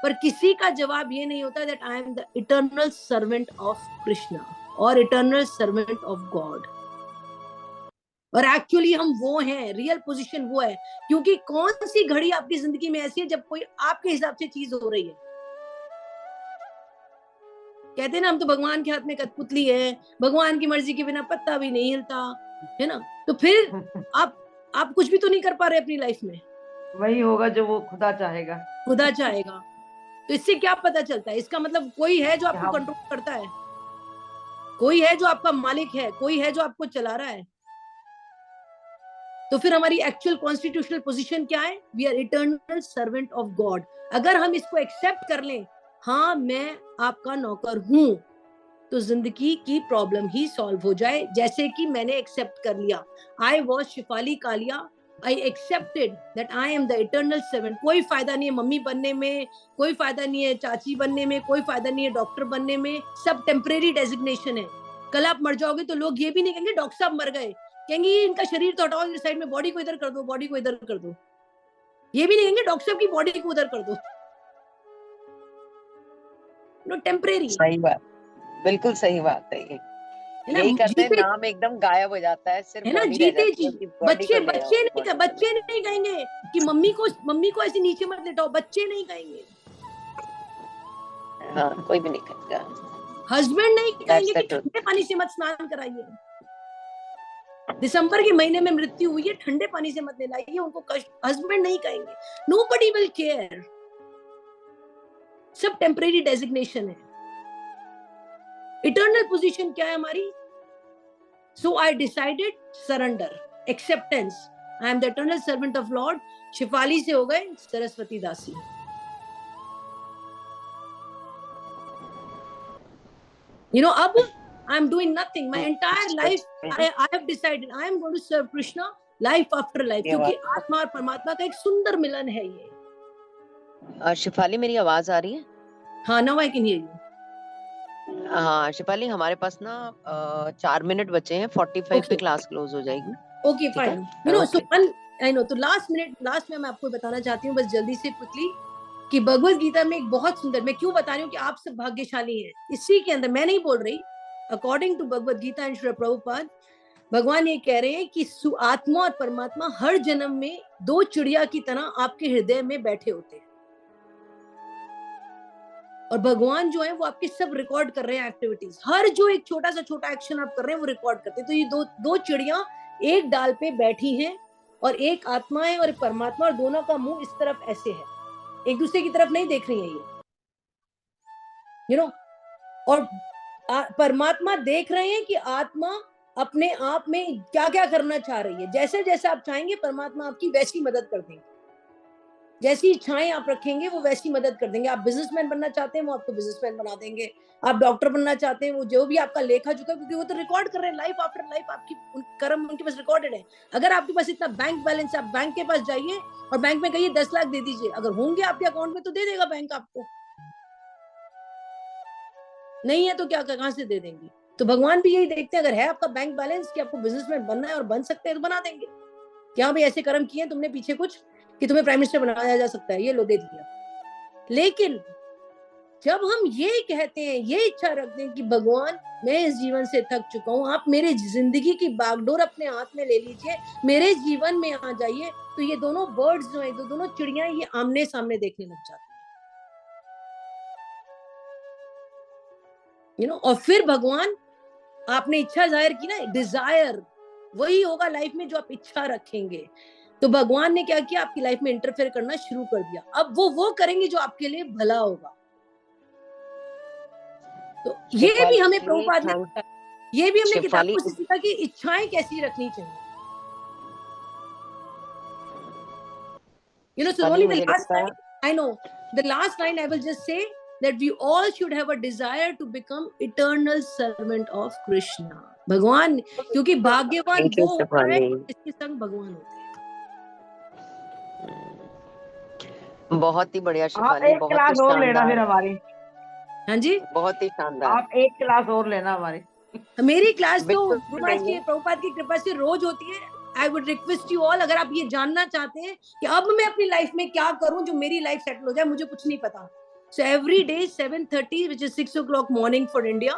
पर किसी का जवाब ये नहीं होता that I am the eternal servant of Krishna और इटर्नल सर्वेंट ऑफ गॉड। और एक्चुअली हम वो हैं, रियल पोजीशन वो है। क्योंकि कौन सी घड़ी आपकी जिंदगी में ऐसी है जब कोई आपके हिसाब से चीज हो रही है? कहते हैं ना हम तो भगवान के हाथ में कठपुतली है, भगवान की मर्जी के बिना पत्ता भी नहीं हिलता, है ना? तो फिर आप कुछ भी तो नहीं कर पा रहे अपनी लाइफ में। वही होगा जो वो खुदा चाहेगा। खुदा चाहेगा। तो इससे क्या पता चलता है? इसका मतलब कोई है जो आपको कंट्रोल करता है, कोई है जो आपका मालिक है, कोई है जो आपको चला रहा है। तो फिर हमारी एक्चुअल कॉन्स्टिट्यूशनल पोजीशन क्या है? We are eternal servant of God. अगर हम इसको एक्सेप्ट कर लें, हाँ मैं आपका नौकर हूं, तो जिंदगी की प्रॉब्लम ही सॉल्व हो जाए। जैसे कि मैंने एक्सेप्ट कर लिया, I was Shifali Kalia, I accepted that I am the eternal servant. कोई फायदा नहीं है मम्मी बनने में, कोई फायदा नहीं है चाची बनने में, कोई फायदा नहीं है डॉक्टर बनने में, सब टेम्परेरी डेजिग्नेशन है। कल आप मर जाओगे तो लोग ये भी नहीं कहेंगे डॉक्टर साहब मर गए, कहेंगे ये इनका शरीर तो हटाओ, इस साइड में बॉडी को इधर कर दो, बॉडी को इधर कर दो। ये भी नहीं कहेंगे डॉक्टर साहब की बॉडी को उधर कर दो। No temporary. सही बात, बिल्कुल सही बात है। ये यही करते हैं, नाम एकदम गायब हो जाता है, सिर्फ है ना, जीते जी। बच्चे नहीं कहेंगे कि मम्मी को ऐसे नीचे मत लेटाओ, बच्चे नहीं कहेंगे। हाँ, कोई भी नहीं कहेगा। हस्बैंड नहीं कहेंगे कि ठंडे पानी से मत स्नान कराइए, दिसंबर के महीने में मृत्यु हुई है, ठंडे पानी से मत नहलाइए, उनको कष्ट। हस्बैंड नहीं कहेंगे, नोबडी विल केयर। सब टेम्परेरी डेजिग्नेशन है। इटर्नल पोजीशन क्या है हमारी? So I decided surrender, acceptance. I am the eternal servant of lord. Shifali से हो गए सरस्वती दासी। अब I am doing nothing. My entire life, I have decided I am going to serve Krishna life after life. क्योंकि आत्मा और परमात्मा का एक सुंदर मिलन है ये। शिफाली, मेरी आवाज आ रही है? हाँ, now I can hear you. हाँ शिफाली, हमारे पास ना 4 मिनट बचे हैं, 45 पे क्लास क्लोज हो जाएगी। Okay, fine. So I know. तो last में मैं आपको बताना चाहती हूँ बस जल्दी से quickly कि भगवत गीता में एक बहुत सुंदर, मैं क्यों बता रही हूँ कि आप सब भाग्यशाली हैं। इसी के अंदर मैं नहीं बोल रही, according to Bhagavad Gita and Shri Prabhupada, भगवान ये कह रहे हैं कि आत्मा और परमात्मा हर जन्म में 2 चिड़िया की तरह आपके हृदय में बैठे होते हैं। और भगवान जो है वो आपके सब रिकॉर्ड कर रहे हैं एक्टिविटीज। हर जो एक छोटा सा छोटा एक्शन आप कर रहे हैं वो रिकॉर्ड करते हैं। तो ये दो चिड़िया एक डाल पे बैठी हैं, और एक आत्मा है और एक परमात्मा, और दोनों का मुंह इस तरफ ऐसे है, एक दूसरे की तरफ नहीं देख रही है ये। और परमात्मा देख रहे हैं कि आत्मा अपने आप में क्या क्या करना चाह रही है। जैसे जैसे आप चाहेंगे परमात्मा आपकी वैसी मदद कर देंगे, जैसी इच्छाएं आप रखेंगे वो वैसी मदद कर देंगे। आप बिजनेसमैन बनना चाहते हैं वो आपको बिजनेसमैन बना देंगे, आप डॉक्टर बनना चाहते हैं वो जो भी आपका लेखा जोखा, क्योंकि वो तो रिकॉर्ड कर रहे हैं लाइफ आफ्टर लाइफ, आपकी कर्म उनके पास रिकॉर्डेड है। अगर आपके पास इतना बैंक बैलेंस, आप बैंक के पास जाइए और बैंक में कहिए 10 लाख दे दीजिए, अगर होंगे आपके अकाउंट में तो दे देगा बैंक आपको, नहीं है तो क्या कहां से दे देंगे। तो भगवान भी यही देखते हैं, अगर है आपका बैंक बैलेंस कि आपको बिजनेसमैन बनना है और बन सकते हैं तो बना देंगे। क्या भाई ऐसे कर्म किए तुमने पीछे कुछ कि तुम्हें प्राइम मिनिस्टर बनाया जा सकता है, ये लो दे दिया। लेकिन जब हम ये कहते हैं, ये इच्छा रखते हैं कि भगवान मैं इस जीवन से थक चुका हूँ, आप मेरे जिंदगी की बागडोर अपने हाथ में ले लीजिए, मेरे जीवन में आ जाइए, तो ये दोनों बर्ड्स जो है, दोनों चिड़िया, ये आमने सामने देखने लग जाती है। और फिर भगवान, आपने इच्छा जाहिर की ना, डिजायर वही होगा लाइफ में जो आप इच्छा रखेंगे। तो भगवान ने क्या किया, आपकी लाइफ में इंटरफेयर करना शुरू कर दिया। अब वो करेंगे जो आपके लिए भला होगा। तो ये भी हमें प्रभुपाद ने बताया, ये भी हमने किताबों से सीखा कि इच्छाएं कैसी रखनी चाहिए। So only the last line, I know, the last line I will just say that we all should have a desire to become eternal servant of Krishna. भगवान, क्योंकि भाग्यवान वो होता है जिसके संग भगवान होते हैं। बहुत ही बढ़िया आप शिफाली, एक क्लास और लेना फिर हमारी। हाँ जी, बहुत ही शानदार। आप एक क्लास और लेना हमारी। मेरी क्लास तो प्रभुपाद की कृपा से रोज होती है। I would request you all, अगर आप ये जानना चाहते हैं कि अब मैं अपनी लाइफ में क्या करूं जो मेरी लाइफ सेटल हो जाए, मुझे कुछ नहीं पता। So every day 7:30, which is 6 o'clock morning for India,